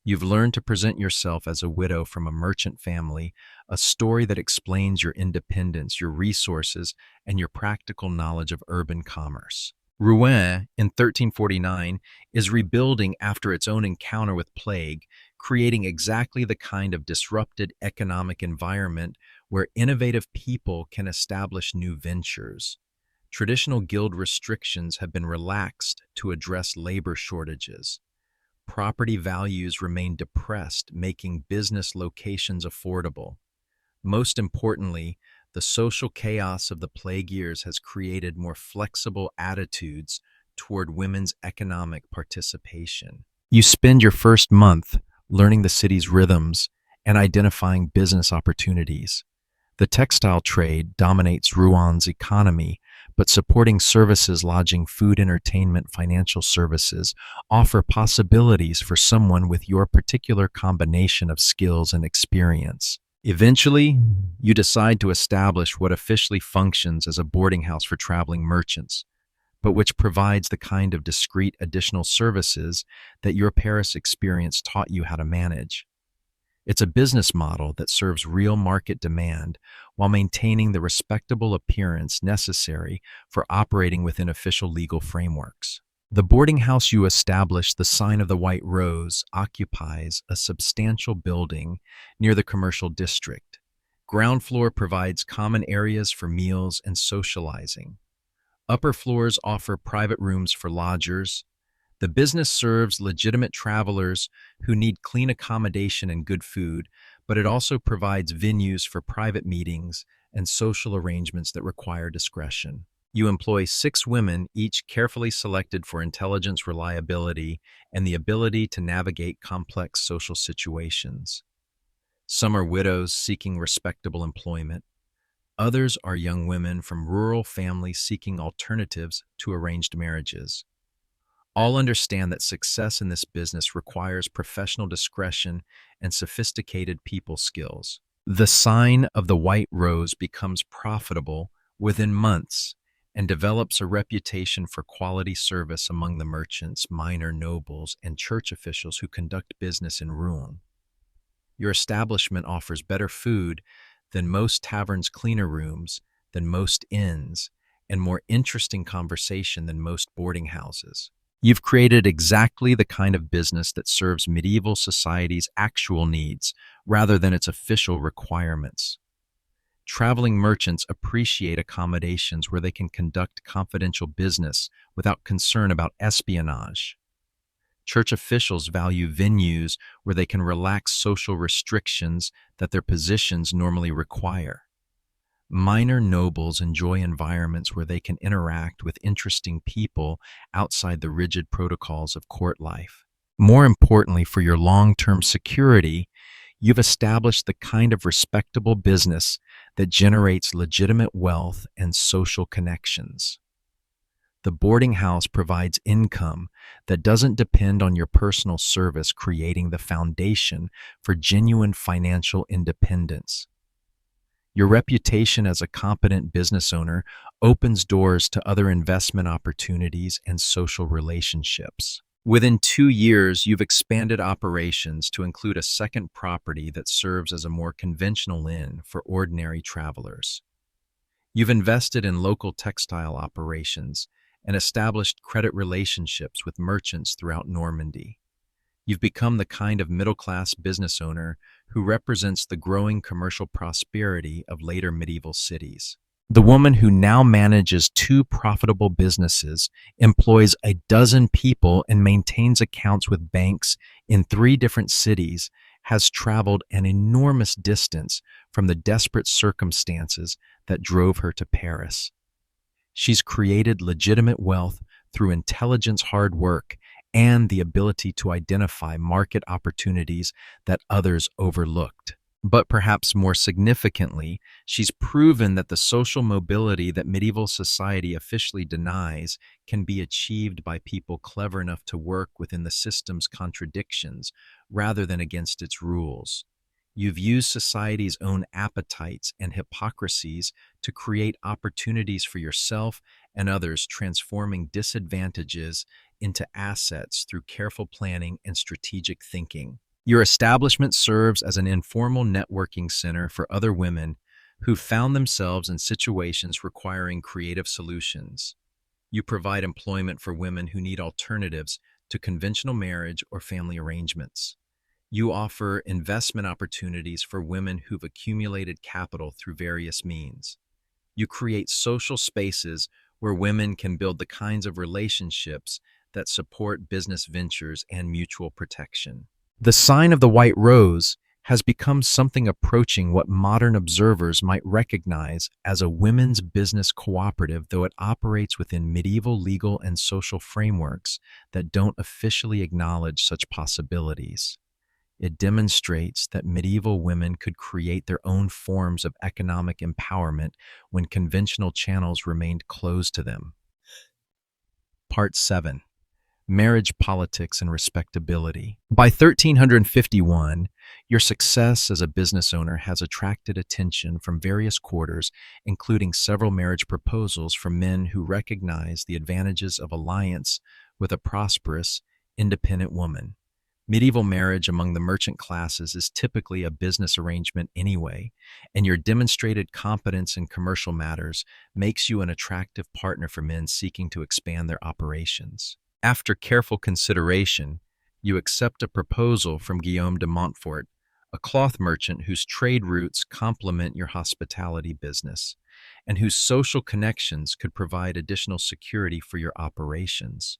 You've learned to present yourself as a widow from a merchant family, a story that explains your independence, your resources, and your practical knowledge of urban commerce. Rouen, in 1349, is rebuilding after its own encounter with plague, creating exactly the kind of disrupted economic environment where innovative people can establish new ventures. Traditional guild restrictions have been relaxed to address labor shortages. Property values remain depressed, making business locations affordable. Most importantly, the social chaos of the plague years has created more flexible attitudes toward women's economic participation. You spend your first month learning the city's rhythms and identifying business opportunities. The textile trade dominates Rouen's economy, but supporting services, lodging, food, entertainment, financial services offer possibilities for someone with your particular combination of skills and experience. Eventually, you decide to establish what officially functions as a boarding house for traveling merchants, but which provides the kind of discreet additional services that your Paris experience taught you how to manage. It's a business model that serves real market demand while maintaining the respectable appearance necessary for operating within official legal frameworks. The boarding house you establish, the Sign of the White Rose, occupies a substantial building near the commercial district. Ground floor provides common areas for meals and socializing. Upper floors offer private rooms for lodgers. The business serves legitimate travelers who need clean accommodation and good food, but it also provides venues for private meetings and social arrangements that require discretion. You employ 6 women, each carefully selected for intelligence, reliability, and the ability to navigate complex social situations. Some are widows seeking respectable employment. Others are young women from rural families seeking alternatives to arranged marriages. All understand that success in this business requires professional discretion and sophisticated people skills. The Sign of the White Rose becomes profitable within months and develops a reputation for quality service among the merchants, minor nobles, and church officials who conduct business in Rouen. Your establishment offers better food than most taverns, cleaner rooms than most inns, and more interesting conversation than most boarding houses. You've created exactly the kind of business that serves medieval society's actual needs rather than its official requirements. Traveling merchants appreciate accommodations where they can conduct confidential business without concern about espionage. Church officials value venues where they can relax social restrictions that their positions normally require. Minor nobles enjoy environments where they can interact with interesting people outside the rigid protocols of court life. More importantly, for your long-term security, you've established the kind of respectable business that generates legitimate wealth and social connections. The boarding house provides income that doesn't depend on your personal service, creating the foundation for genuine financial independence. Your reputation as a competent business owner opens doors to other investment opportunities and social relationships. Within 2 years, you've expanded operations to include a second property that serves as a more conventional inn for ordinary travelers. You've invested in local textile operations and established credit relationships with merchants throughout Normandy. You've become the kind of middle-class business owner who represents the growing commercial prosperity of later medieval cities. The woman who now manages 2 profitable businesses, employs a dozen people, and maintains accounts with banks in 3 different cities has traveled an enormous distance from the desperate circumstances that drove her to Paris. She's created legitimate wealth through intelligence, hard work, and the ability to identify market opportunities that others overlooked. But perhaps more significantly, she's proven that the social mobility that medieval society officially denies can be achieved by people clever enough to work within the system's contradictions rather than against its rules. You've used society's own appetites and hypocrisies to create opportunities for yourself and others, transforming disadvantages into assets through careful planning and strategic thinking. Your establishment serves as an informal networking center for other women who found themselves in situations requiring creative solutions. You provide employment for women who need alternatives to conventional marriage or family arrangements. You offer investment opportunities for women who've accumulated capital through various means. You create social spaces where women can build the kinds of relationships that support business ventures and mutual protection. The sign of the white rose has become something approaching what modern observers might recognize as a women's business cooperative, though it operates within medieval legal and social frameworks that don't officially acknowledge such possibilities. It demonstrates that medieval women could create their own forms of economic empowerment when conventional channels remained closed to them. Part 7. Marriage, Politics, and Respectability. By 1351, your success as a business owner has attracted attention from various quarters, including several marriage proposals from men who recognize the advantages of alliance with a prosperous, independent woman. Medieval marriage among the merchant classes is typically a business arrangement anyway, and your demonstrated competence in commercial matters makes you an attractive partner for men seeking to expand their operations. After careful consideration, you accept a proposal from Guillaume de Montfort, a cloth merchant whose trade routes complement your hospitality business, and whose social connections could provide additional security for your operations.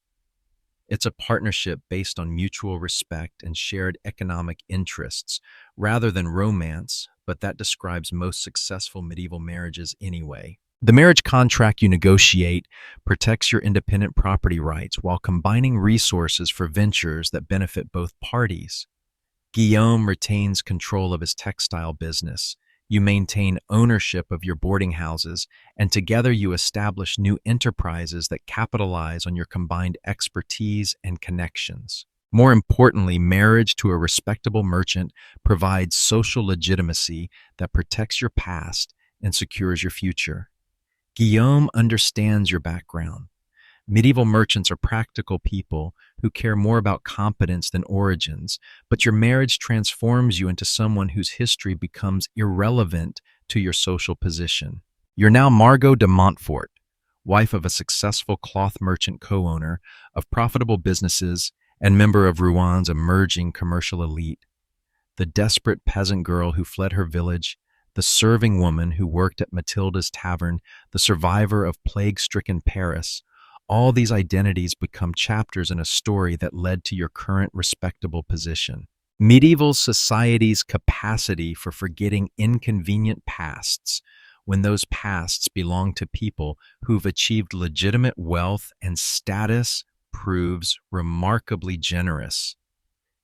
It's a partnership based on mutual respect and shared economic interests rather than romance, but that describes most successful medieval marriages anyway. The marriage contract you negotiate protects your independent property rights while combining resources for ventures that benefit both parties. Guillaume retains control of his textile business. You maintain ownership of your boarding houses, and together you establish new enterprises that capitalize on your combined expertise and connections. More importantly, marriage to a respectable merchant provides social legitimacy that protects your past and secures your future. Guillaume understands your background. Medieval merchants are practical people who care more about competence than origins, but your marriage transforms you into someone whose history becomes irrelevant to your social position. You're now Margot de Montfort, wife of a successful cloth merchant co-owner of profitable businesses and member of Rouen emerging commercial elite. The desperate peasant girl who fled her village, the serving woman who worked at Matilda's tavern, the survivor of plague-stricken Paris, All these identities become chapters in a story that led to your current respectable position. Medieval society's capacity for forgetting inconvenient pasts when those pasts belong to people who've achieved legitimate wealth and status proves remarkably generous.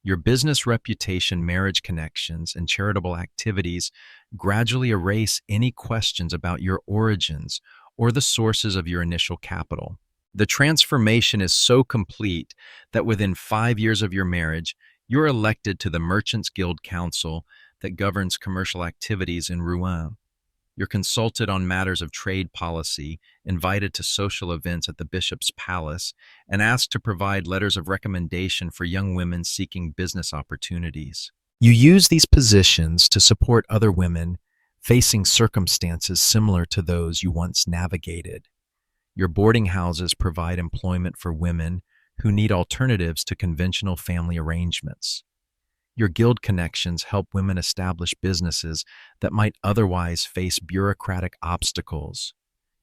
Your business reputation, marriage connections, and charitable activities gradually erase any questions about your origins or the sources of your initial capital. The transformation is so complete that within 5 years of your marriage, you're elected to the Merchants Guild Council that governs commercial activities in Rouen. You're consulted on matters of trade policy, invited to social events at the Bishop's Palace, and asked to provide letters of recommendation for young women seeking business opportunities. You use these positions to support other women facing circumstances similar to those you once navigated. Your boarding houses provide employment for women who need alternatives to conventional family arrangements. Your guild connections help women establish businesses that might otherwise face bureaucratic obstacles.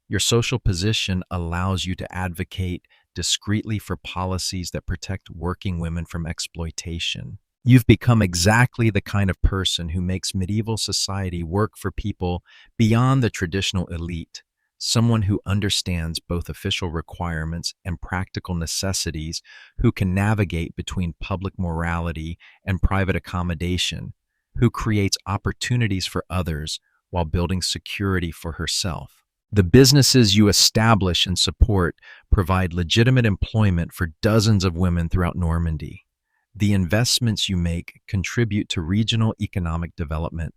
Your social position allows you to advocate discreetly for policies that protect working women from exploitation. You've become exactly the kind of person who makes medieval society work for people beyond the traditional elite, someone who understands both official requirements and practical necessities, who can navigate between public morality and private accommodation, who creates opportunities for others while building security for herself. The businesses you establish and support provide legitimate employment for dozens of women throughout Normandy. The investments you make contribute to regional economic development.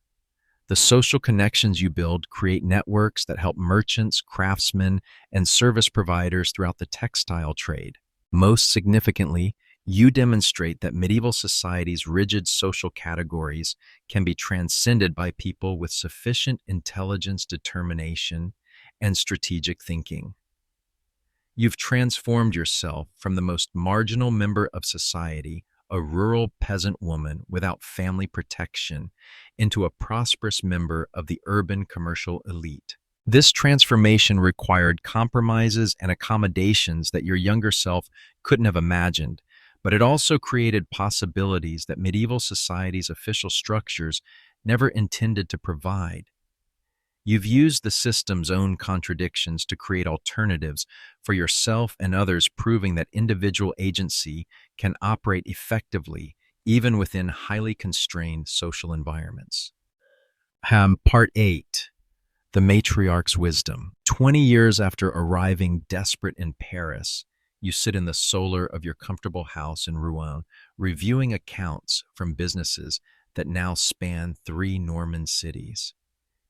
The social connections you build create networks that help merchants, craftsmen, and service providers throughout the textile trade. Most significantly, you demonstrate that medieval society's rigid social categories can be transcended by people with sufficient intelligence, determination, and strategic thinking. You've transformed yourself from the most marginal member of society, a rural peasant woman without family protection, into a prosperous member of the urban commercial elite. This transformation required compromises and accommodations that your younger self couldn't have imagined, but it also created possibilities that medieval society's official structures never intended to provide. You've used the system's own contradictions to create alternatives for yourself and others, proving that individual agency can operate effectively even within highly constrained social environments. Part 8. The Matriarch's Wisdom. 20 years after arriving desperate in Paris, you sit in the solar of your comfortable house in Rouen, reviewing accounts from businesses that now span 3 Norman cities.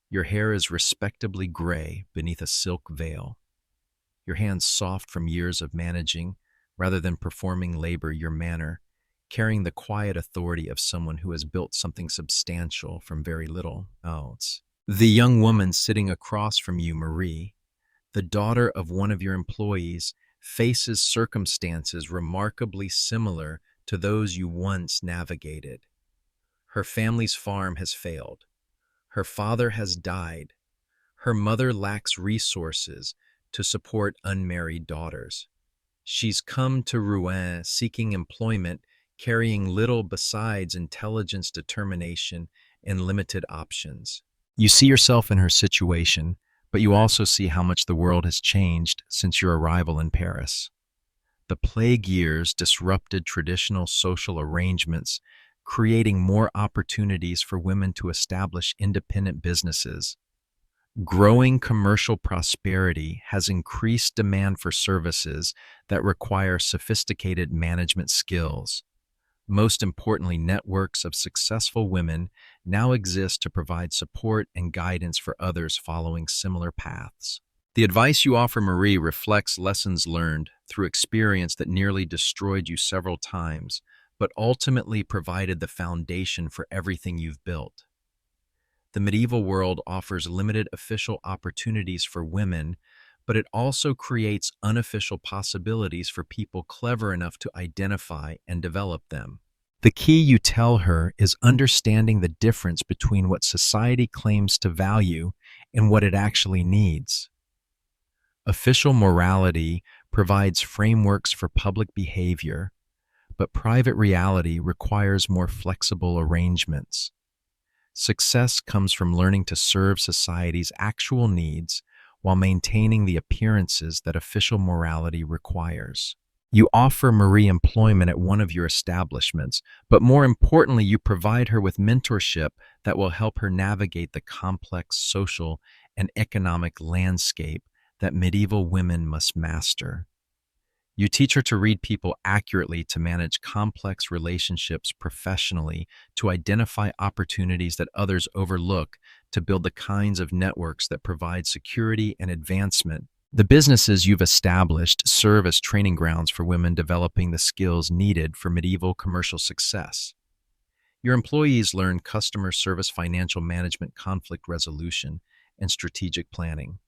Your hair is respectably gray beneath a silk veil. Your hands soft from years of managing, rather than performing labor, your manner, carrying the quiet authority of someone who has built something substantial from very little else. The young woman sitting across from you, Marie, the daughter of one of your employees, faces circumstances remarkably similar to those you once navigated. Her family's farm has failed. Her father has died. Her mother lacks resources to support unmarried daughters. She's come to Rouen seeking employment, carrying little besides intelligence, determination, and limited options. You see yourself in her situation, but you also see how much the world has changed since your arrival in Paris. The plague years disrupted traditional social arrangements, creating more opportunities for women to establish independent businesses. Growing commercial prosperity has increased demand for services that require sophisticated management skills. Most importantly, networks of successful women now exist to provide support and guidance for others following similar paths. The advice you offer Marie reflects lessons learned through experience that nearly destroyed you several times, but ultimately provided the foundation for everything you've built. The medieval world offers limited official opportunities for women, but it also creates unofficial possibilities for people clever enough to identify and develop them. The key, you tell her, is understanding the difference between what society claims to value and what it actually needs. Official morality provides frameworks for public behavior, but private reality requires more flexible arrangements. Success comes from learning to serve society's actual needs while maintaining the appearances that official morality requires. You offer Marie employment at one of your establishments, but more importantly, you provide her with mentorship that will help her navigate the complex social and economic landscape that medieval women must master. You teach her to read people accurately, to manage complex relationships professionally, to identify opportunities that others overlook, to build the kinds of networks that provide security and advancement. The businesses you've established serve as training grounds for women developing the skills needed for medieval commercial success. Your employees learn customer service, financial management, conflict resolution, and strategic planning.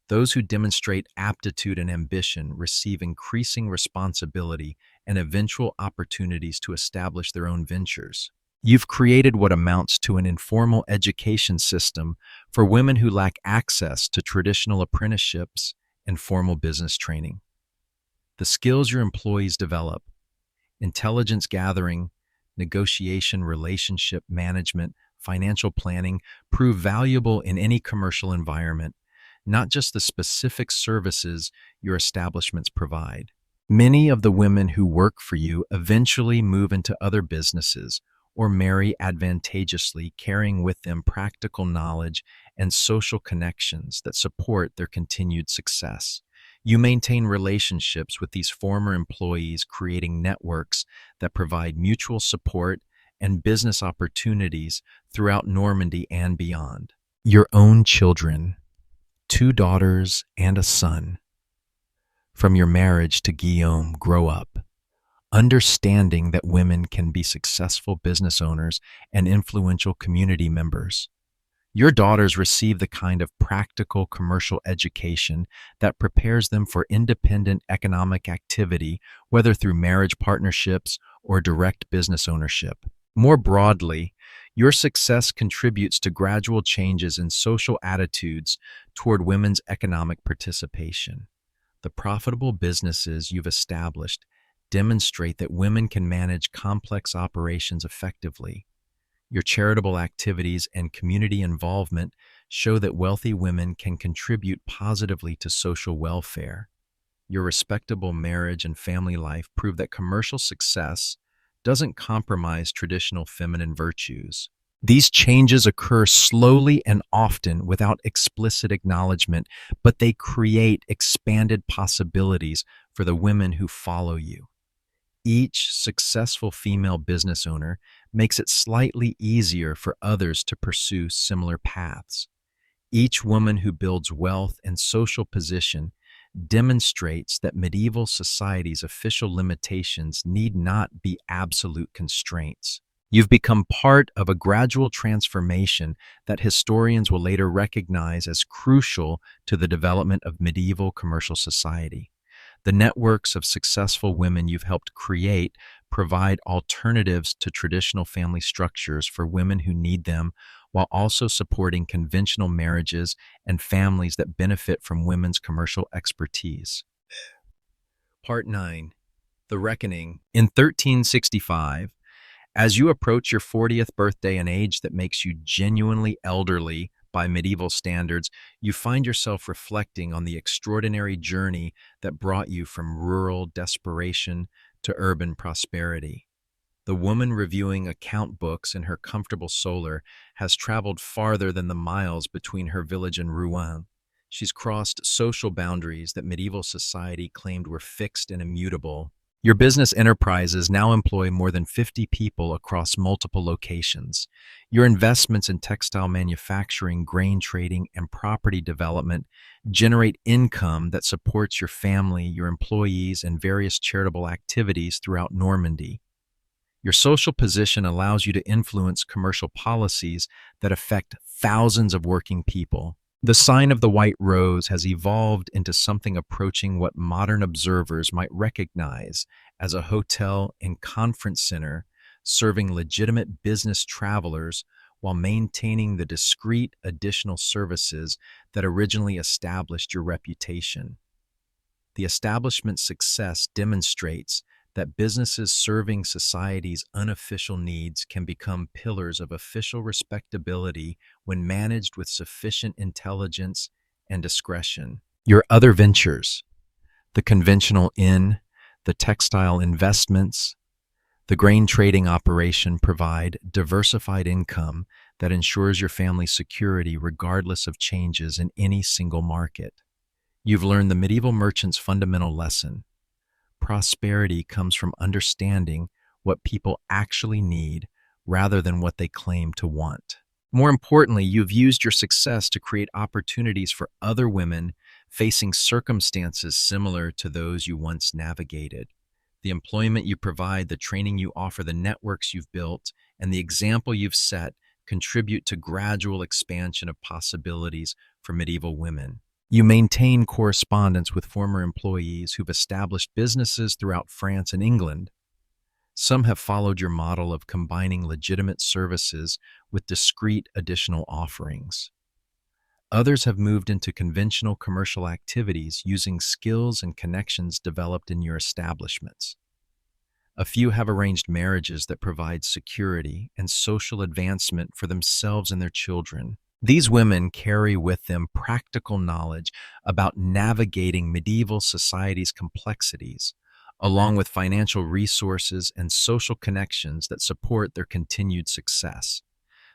Those who demonstrate aptitude and ambition receive increasing responsibility and eventual opportunities to establish their own ventures. You've created what amounts to an informal education system for women who lack access to traditional apprenticeships and formal business training. The skills your employees develop, intelligence gathering, negotiation, relationship management, financial planning, prove valuable in any commercial environment, not just the specific services your establishments provide. Many of the women who work for you eventually move into other businesses or marry advantageously, carrying with them practical knowledge and social connections that support their continued success. You maintain relationships with these former employees, creating networks that provide mutual support and business opportunities throughout Normandy and beyond. Your own children, 2 daughters and a son, from your marriage to Guillaume, grow up, understanding that women can be successful business owners and influential community members. Your daughters receive the kind of practical commercial education that prepares them for independent economic activity, whether through marriage partnerships or direct business ownership. More broadly, your success contributes to gradual changes in social attitudes toward women's economic participation. The profitable businesses you've established demonstrate that women can manage complex operations effectively. Your charitable activities and community involvement show that wealthy women can contribute positively to social welfare. Your respectable marriage and family life prove that commercial success doesn't compromise traditional feminine virtues. These changes occur slowly and often without explicit acknowledgement, but they create expanded possibilities for the women who follow you. Each successful female business owner makes it slightly easier for others to pursue similar paths. Each woman who builds wealth and social position demonstrates that medieval society's official limitations need not be absolute constraints. You've become part of a gradual transformation that historians will later recognize as crucial to the development of medieval commercial society. The networks of successful women you've helped create provide alternatives to traditional family structures for women who need them, while also supporting conventional marriages and families that benefit from women's commercial expertise. Part 9. The Reckoning. In 1365, as you approach your 40th birthday, an age that makes you genuinely elderly by medieval standards, you find yourself reflecting on the extraordinary journey that brought you from rural desperation to urban prosperity. The woman reviewing account books in her comfortable solar has traveled farther than the miles between her village and Rouen. She's crossed social boundaries that medieval society claimed were fixed and immutable. Your business enterprises now employ more than 50 people across multiple locations. Your investments in textile manufacturing, grain trading, and property development generate income that supports your family, your employees, and various charitable activities throughout Normandy. Your social position allows you to influence commercial policies that affect thousands of working people. The sign of the White Rose has evolved into something approaching what modern observers might recognize as a hotel and conference center, serving legitimate business travelers while maintaining the discreet additional services that originally established your reputation. The establishment's success demonstrates that businesses serving society's unofficial needs can become pillars of official respectability when managed with sufficient intelligence and discretion. Your other ventures, the conventional inn, the textile investments, the grain trading operation provide diversified income that ensures your family's security regardless of changes in any single market. You've learned the medieval merchant's fundamental lesson. Prosperity comes from understanding what people actually need rather than what they claim to want. More importantly, you've used your success to create opportunities for other women facing circumstances similar to those you once navigated. The employment you provide, the training you offer, the networks you've built, and the example you've set contribute to gradual expansion of possibilities for medieval women. You maintain correspondence with former employees who've established businesses throughout France and England. Some have followed your model of combining legitimate services with discreet additional offerings. Others have moved into conventional commercial activities using skills and connections developed in your establishments. A few have arranged marriages that provide security and social advancement for themselves and their children. These women carry with them practical knowledge about navigating medieval society's complexities, along with financial resources and social connections that support their continued success.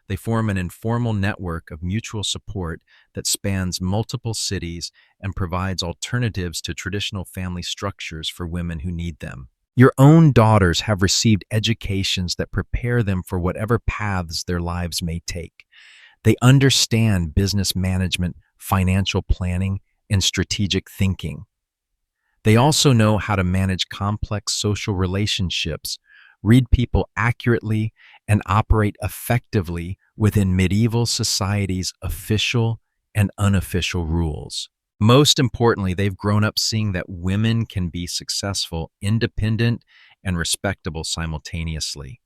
They form an informal network of mutual support that spans multiple cities and provides alternatives to traditional family structures for women who need them. Your own daughters have received educations that prepare them for whatever paths their lives may take. They understand business management, financial planning, and strategic thinking. They also know how to manage complex social relationships, read people accurately, and operate effectively within medieval society's official and unofficial rules. Most importantly, they've grown up seeing that women can be successful, independent, and respectable simultaneously.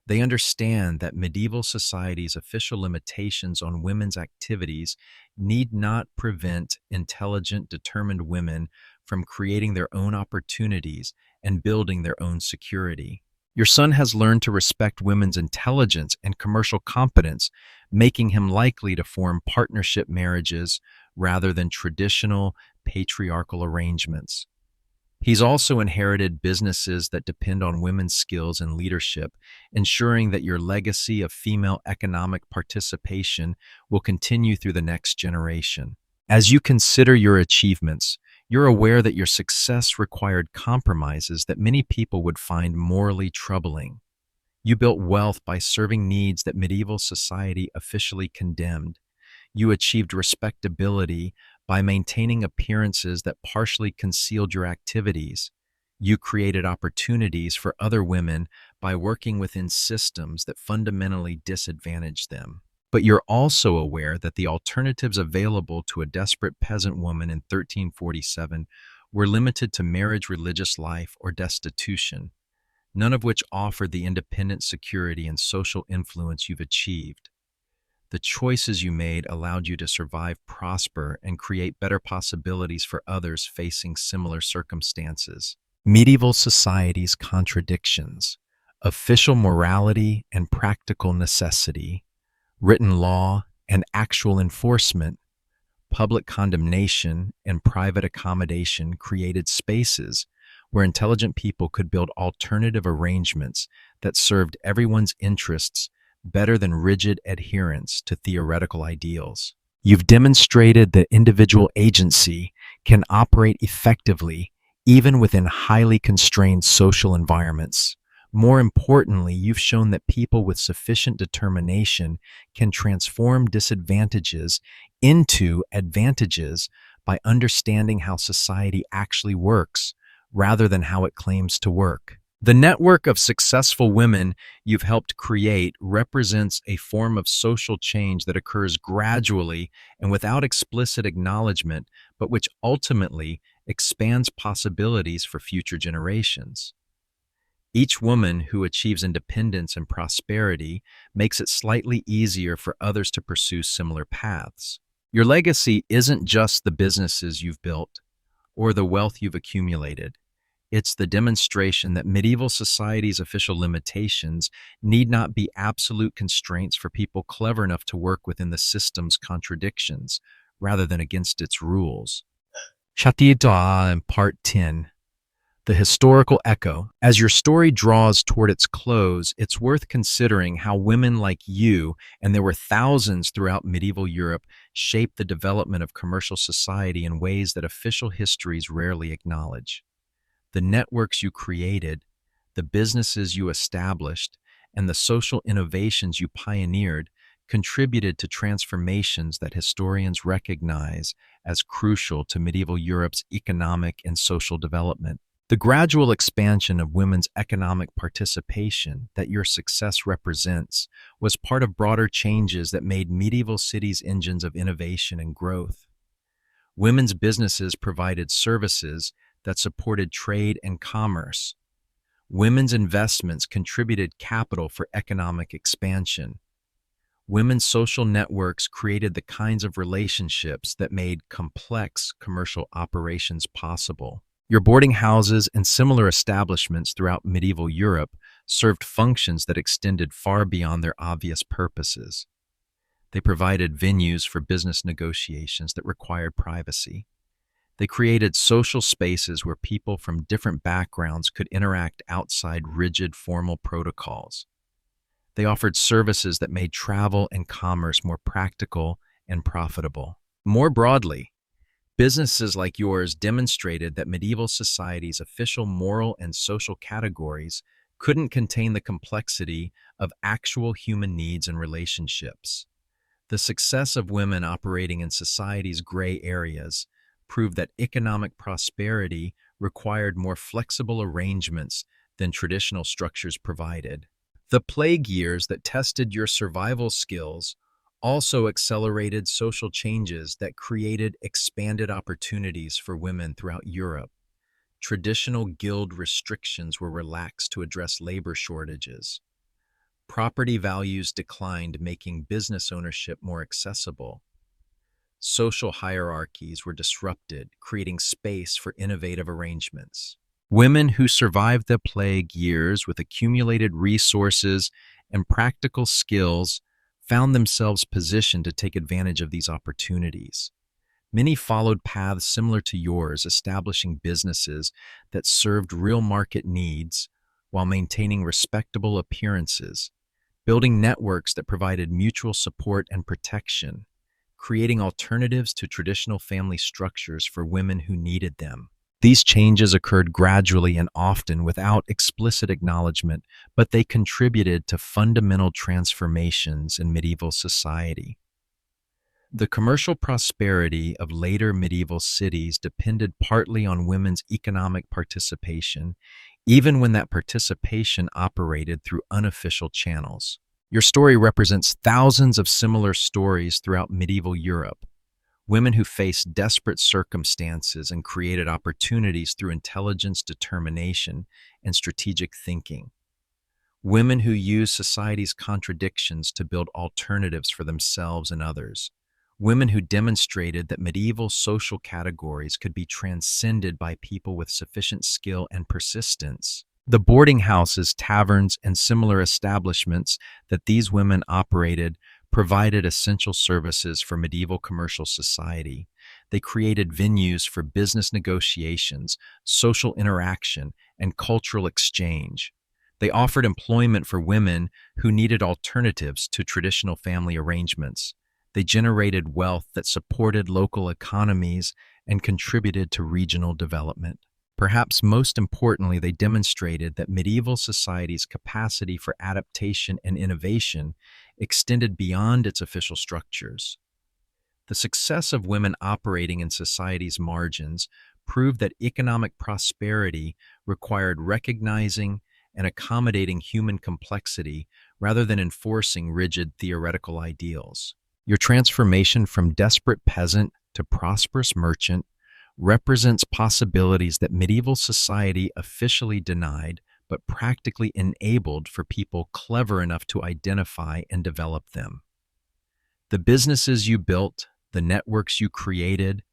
They understand that medieval society's official limitations on women's activities need not prevent intelligent, determined women from creating their own opportunities and building their own security. Your son has learned to respect women's intelligence and commercial competence, making him likely to form partnership marriages rather than traditional patriarchal arrangements. He's also inherited businesses that depend on women's skills and leadership, ensuring that your legacy of female economic participation will continue through the next generation. As you consider your achievements, you're aware that your success required compromises that many people would find morally troubling. You built wealth by serving needs that medieval society officially condemned. You achieved respectability by maintaining appearances that partially concealed your activities. You created opportunities for other women by working within systems that fundamentally disadvantaged them. But you're also aware that the alternatives available to a desperate peasant woman in 1347 were limited to marriage, religious life, or destitution, none of which offered the independent security and social influence you've achieved. The choices you made allowed you to survive, prosper, and create better possibilities for others facing similar circumstances. Medieval society's contradictions, official morality and practical necessity, written law and actual enforcement, public condemnation and private accommodation created spaces where intelligent people could build alternative arrangements that served everyone's interests better than rigid adherence to theoretical ideals. You've demonstrated that individual agency can operate effectively even within highly constrained social environments. More importantly, you've shown that people with sufficient determination can transform disadvantages into advantages by understanding how society actually works rather than how it claims to work. The network of successful women you've helped create represents a form of social change that occurs gradually and without explicit acknowledgement, but which ultimately expands possibilities for future generations. Each woman who achieves independence and prosperity makes it slightly easier for others to pursue similar paths. Your legacy isn't just the businesses you've built or the wealth you've accumulated. It's the demonstration that medieval society's official limitations need not be absolute constraints for people clever enough to work within the system's contradictions, rather than against its rules. Chapitre in Part 10. The historical echo. As your story draws toward its close, it's worth considering how women like you, and there were thousands throughout medieval Europe, shaped the development of commercial society in ways that official histories rarely acknowledge. The networks you created, the businesses you established, and the social innovations you pioneered contributed to transformations that historians recognize as crucial to medieval Europe's economic and social development. The gradual expansion of women's economic participation that your success represents was part of broader changes that made medieval cities engines of innovation and growth. Women's businesses provided services that supported trade and commerce. Women's investments contributed capital for economic expansion. Women's social networks created the kinds of relationships that made complex commercial operations possible. Your boarding houses and similar establishments throughout medieval Europe served functions that extended far beyond their obvious purposes. They provided venues for business negotiations that required privacy. They created social spaces where people from different backgrounds could interact outside rigid formal protocols. They offered services that made travel and commerce more practical and profitable. More broadly, businesses like yours demonstrated that medieval society's official moral and social categories couldn't contain the complexity of actual human needs and relationships. The success of women operating in society's gray areas proved that economic prosperity required more flexible arrangements than traditional structures provided. The plague years that tested your survival skills also accelerated social changes that created expanded opportunities for women throughout Europe. Traditional guild restrictions were relaxed to address labor shortages. Property values declined, making business ownership more accessible. Social hierarchies were disrupted, creating space for innovative arrangements. Women who survived the plague years with accumulated resources and practical skills found themselves positioned to take advantage of these opportunities. Many followed paths similar to yours, establishing businesses that served real market needs while maintaining respectable appearances, building networks that provided mutual support and protection, creating alternatives to traditional family structures for women who needed them. These changes occurred gradually and often without explicit acknowledgement, but they contributed to fundamental transformations in medieval society. The commercial prosperity of later medieval cities depended partly on women's economic participation, even when that participation operated through unofficial channels. Your story represents thousands of similar stories throughout medieval Europe. Women who faced desperate circumstances and created opportunities through intelligence, determination, and strategic thinking. Women who used society's contradictions to build alternatives for themselves and others. Women who demonstrated that medieval social categories could be transcended by people with sufficient skill and persistence. The boarding houses, taverns, and similar establishments that these women operated provided essential services for medieval commercial society. They created venues for business negotiations, social interaction, and cultural exchange. They offered employment for women who needed alternatives to traditional family arrangements. They generated wealth that supported local economies and contributed to regional development. Perhaps most importantly, they demonstrated that medieval society's capacity for adaptation and innovation extended beyond its official structures. The success of women operating in society's margins proved that economic prosperity required recognizing and accommodating human complexity rather than enforcing rigid theoretical ideals. Your transformation from desperate peasant to prosperous merchant represents possibilities that medieval society officially denied but practically enabled for people clever enough to identify and develop them. The businesses you built, the networks you created,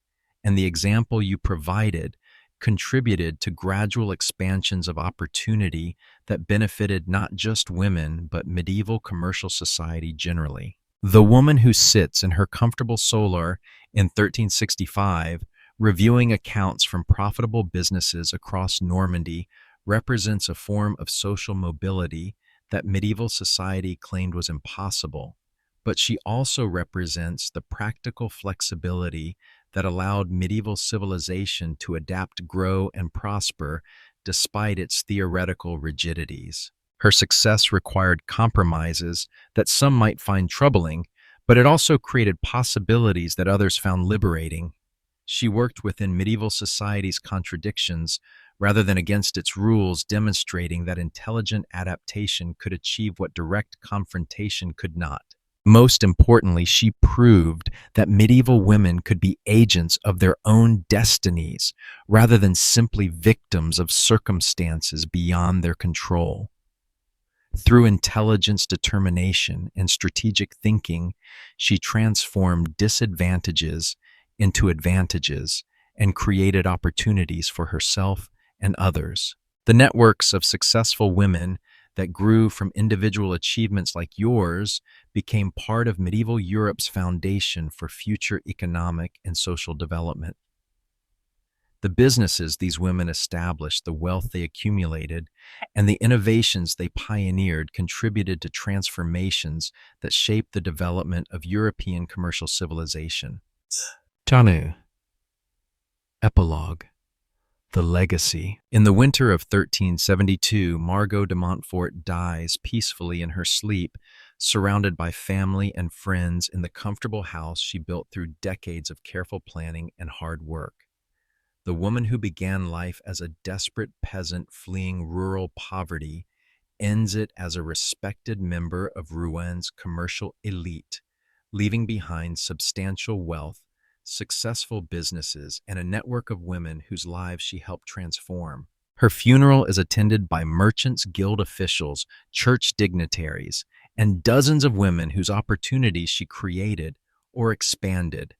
and the example you provided contributed to gradual expansions of opportunity that benefited not just women, but medieval commercial society generally. The woman who sits in her comfortable solar in 1365, reviewing accounts from profitable businesses across Normandy, represents a form of social mobility that medieval society claimed was impossible, but she also represents the practical flexibility that allowed medieval civilization to adapt, grow, and prosper despite its theoretical rigidities. Her success required compromises that some might find troubling, but it also created possibilities that others found liberating. She worked within medieval society's contradictions rather than against its rules, demonstrating that intelligent adaptation could achieve what direct confrontation could not. Most importantly, she proved that medieval women could be agents of their own destinies rather than simply victims of circumstances beyond their control. Through intelligence, determination, and strategic thinking, she transformed disadvantages into advantages and created opportunities for herself and others. The networks of successful women that grew from individual achievements like yours became part of medieval Europe's foundation for future economic and social development. The businesses these women established, the wealth they accumulated, and the innovations they pioneered contributed to transformations that shaped the development of European commercial civilization. Tanu. Epilogue. The legacy. In the winter of 1372, Margot de Montfort dies peacefully in her sleep, surrounded by family and friends in the comfortable house she built through decades of careful planning and hard work. The woman who began life as a desperate peasant fleeing rural poverty ends it as a respected member of Rouen commercial elite, leaving behind substantial wealth, successful businesses, and a network of women whose lives she helped transform. Her funeral is attended by merchants, guild officials, church dignitaries, and dozens of women whose opportunities she created or expanded.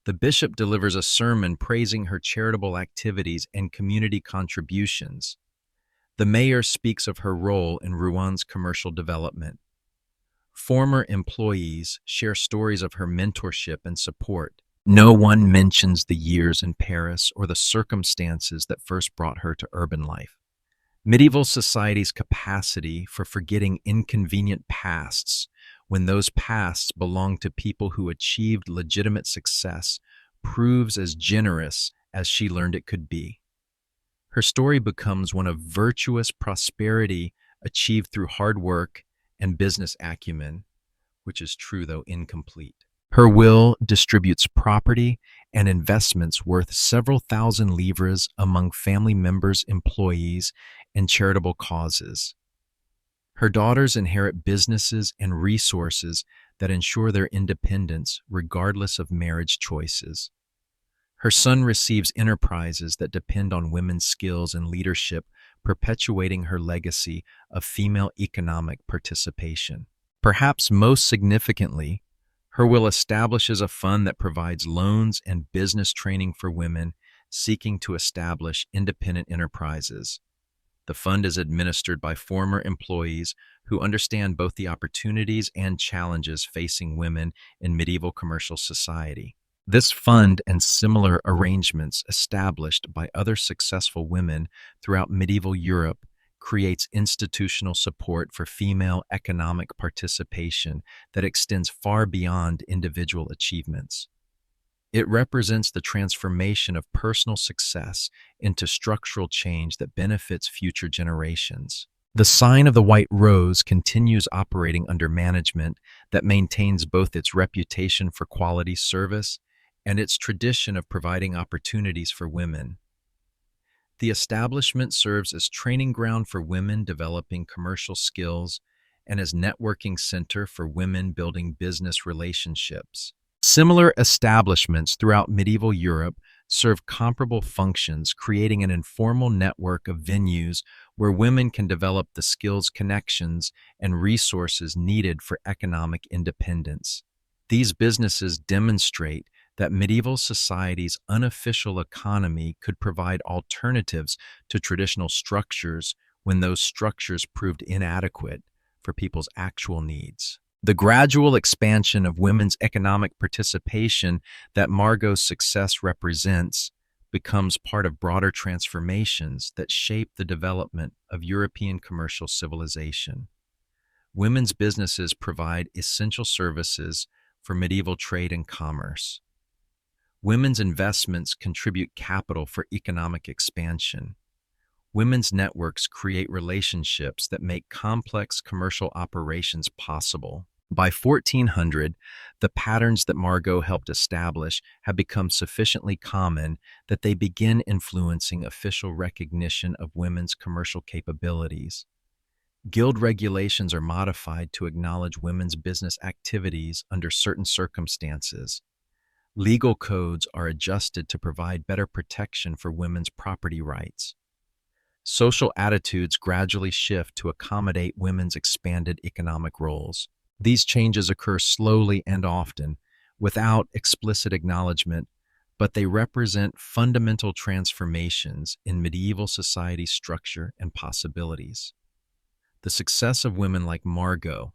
The bishop delivers a sermon praising her charitable activities and community contributions. The mayor speaks of her role in Rouen's commercial development. Former employees share stories of her mentorship and support. No one mentions the years in Paris or the circumstances that first brought her to urban life. Medieval society's capacity for forgetting inconvenient pasts when those pasts belonged to people who achieved legitimate success proves as generous as she learned it could be. Her story becomes one of virtuous prosperity achieved through hard work and business acumen, which is true though incomplete. Her will distributes property and investments worth several thousand livres among family members, employees, and charitable causes. Her daughters inherit businesses and resources that ensure their independence regardless of marriage choices. Her son receives enterprises that depend on women's skills and leadership, perpetuating her legacy of female economic participation. Perhaps most significantly, her will establishes a fund that provides loans and business training for women seeking to establish independent enterprises. The fund is administered by former employees who understand both the opportunities and challenges facing women in medieval commercial society. This fund and similar arrangements established by other successful women throughout medieval Europe creates institutional support for female economic participation that extends far beyond individual achievements. It represents the transformation of personal success into structural change that benefits future generations. The sign of the White Rose continues operating under management that maintains both its reputation for quality service and its tradition of providing opportunities for women. The establishment serves as training ground for women developing commercial skills and as networking center for women building business relationships. Similar establishments throughout medieval Europe serve comparable functions, creating an informal network of venues where women can develop the skills, connections, and resources needed for economic independence. These businesses demonstrate that medieval society's unofficial economy could provide alternatives to traditional structures when those structures proved inadequate for people's actual needs. The gradual expansion of women's economic participation that Margot's success represents becomes part of broader transformations that shape the development of European commercial civilization. Women's businesses provide essential services for medieval trade and commerce. Women's investments contribute capital for economic expansion. Women's networks create relationships that make complex commercial operations possible. By 1400, the patterns that Margot helped establish have become sufficiently common that they begin influencing official recognition of women's commercial capabilities. Guild regulations are modified to acknowledge women's business activities under certain circumstances. Legal codes are adjusted to provide better protection for women's property rights. Social attitudes gradually shift to accommodate women's expanded economic roles. These changes occur slowly and often, without explicit acknowledgement, but they represent fundamental transformations in medieval society structure and possibilities. The success of women like Margot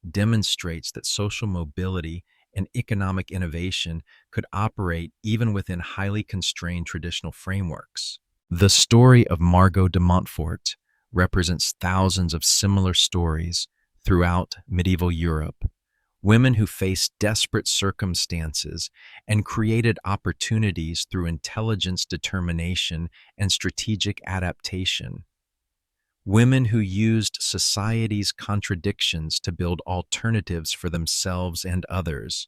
demonstrates that social mobility and economic innovation could operate even within highly constrained traditional frameworks. The story of Margot de Montfort represents thousands of similar stories throughout medieval Europe, women who faced desperate circumstances and created opportunities through intelligence, determination, and strategic adaptation. Women who used society's contradictions to build alternatives for themselves and others.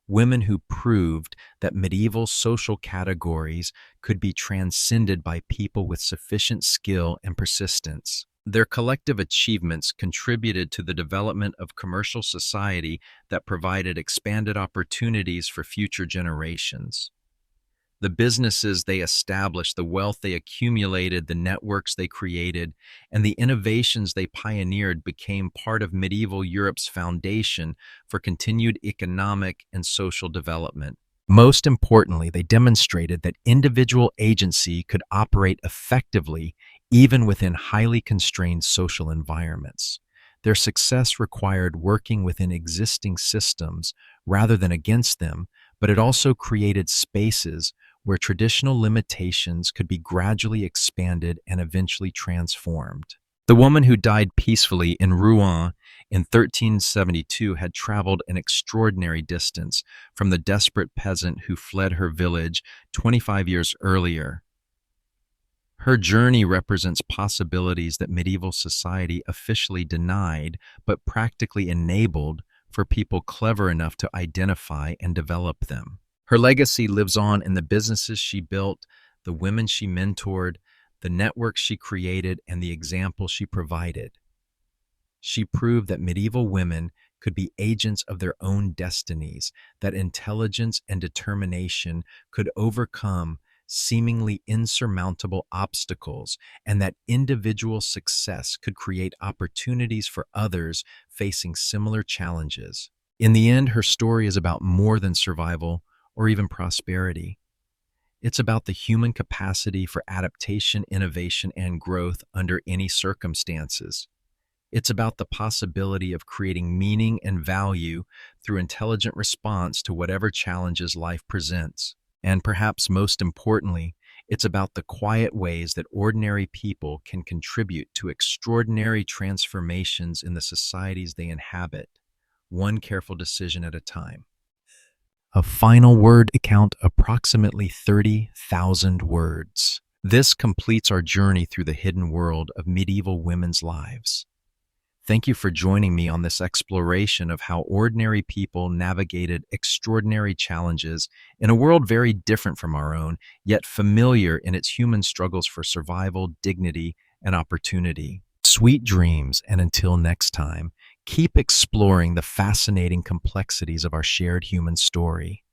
Women who proved that medieval social categories could be transcended by people with sufficient skill and persistence. Their collective achievements contributed to the development of commercial society that provided expanded opportunities for future generations. The businesses they established, the wealth they accumulated, the networks they created, and the innovations they pioneered became part of medieval Europe's foundation for continued economic and social development. Most importantly, they demonstrated that individual agency could operate effectively even within highly constrained social environments. Their success required working within existing systems rather than against them, but it also created spaces where traditional limitations could be gradually expanded and eventually transformed. The woman who died peacefully in Rouen in 1372 had traveled an extraordinary distance from the desperate peasant who fled her village 25 years earlier. Her journey represents possibilities that medieval society officially denied, but practically enabled for people clever enough to identify and develop them. Her legacy lives on in the businesses she built, the women she mentored, the networks she created, and the example she provided. She proved that medieval women could be agents of their own destinies, that intelligence and determination could overcome seemingly insurmountable obstacles, and that individual success could create opportunities for others facing similar challenges. In the end, her story is about more than survival or even prosperity. It's about the human capacity for adaptation, innovation, and growth under any circumstances. It's about the possibility of creating meaning and value through intelligent response to whatever challenges life presents. And perhaps most importantly, it's about the quiet ways that ordinary people can contribute to extraordinary transformations in the societies they inhabit, one careful decision at a time. A final word account, approximately 30,000 words. This completes our journey through the hidden world of medieval women's lives. Thank you for joining me on this exploration of how ordinary people navigated extraordinary challenges in a world very different from our own, yet familiar in its human struggles for survival, dignity, and opportunity. Sweet dreams, and until next time, keep exploring the fascinating complexities of our shared human story.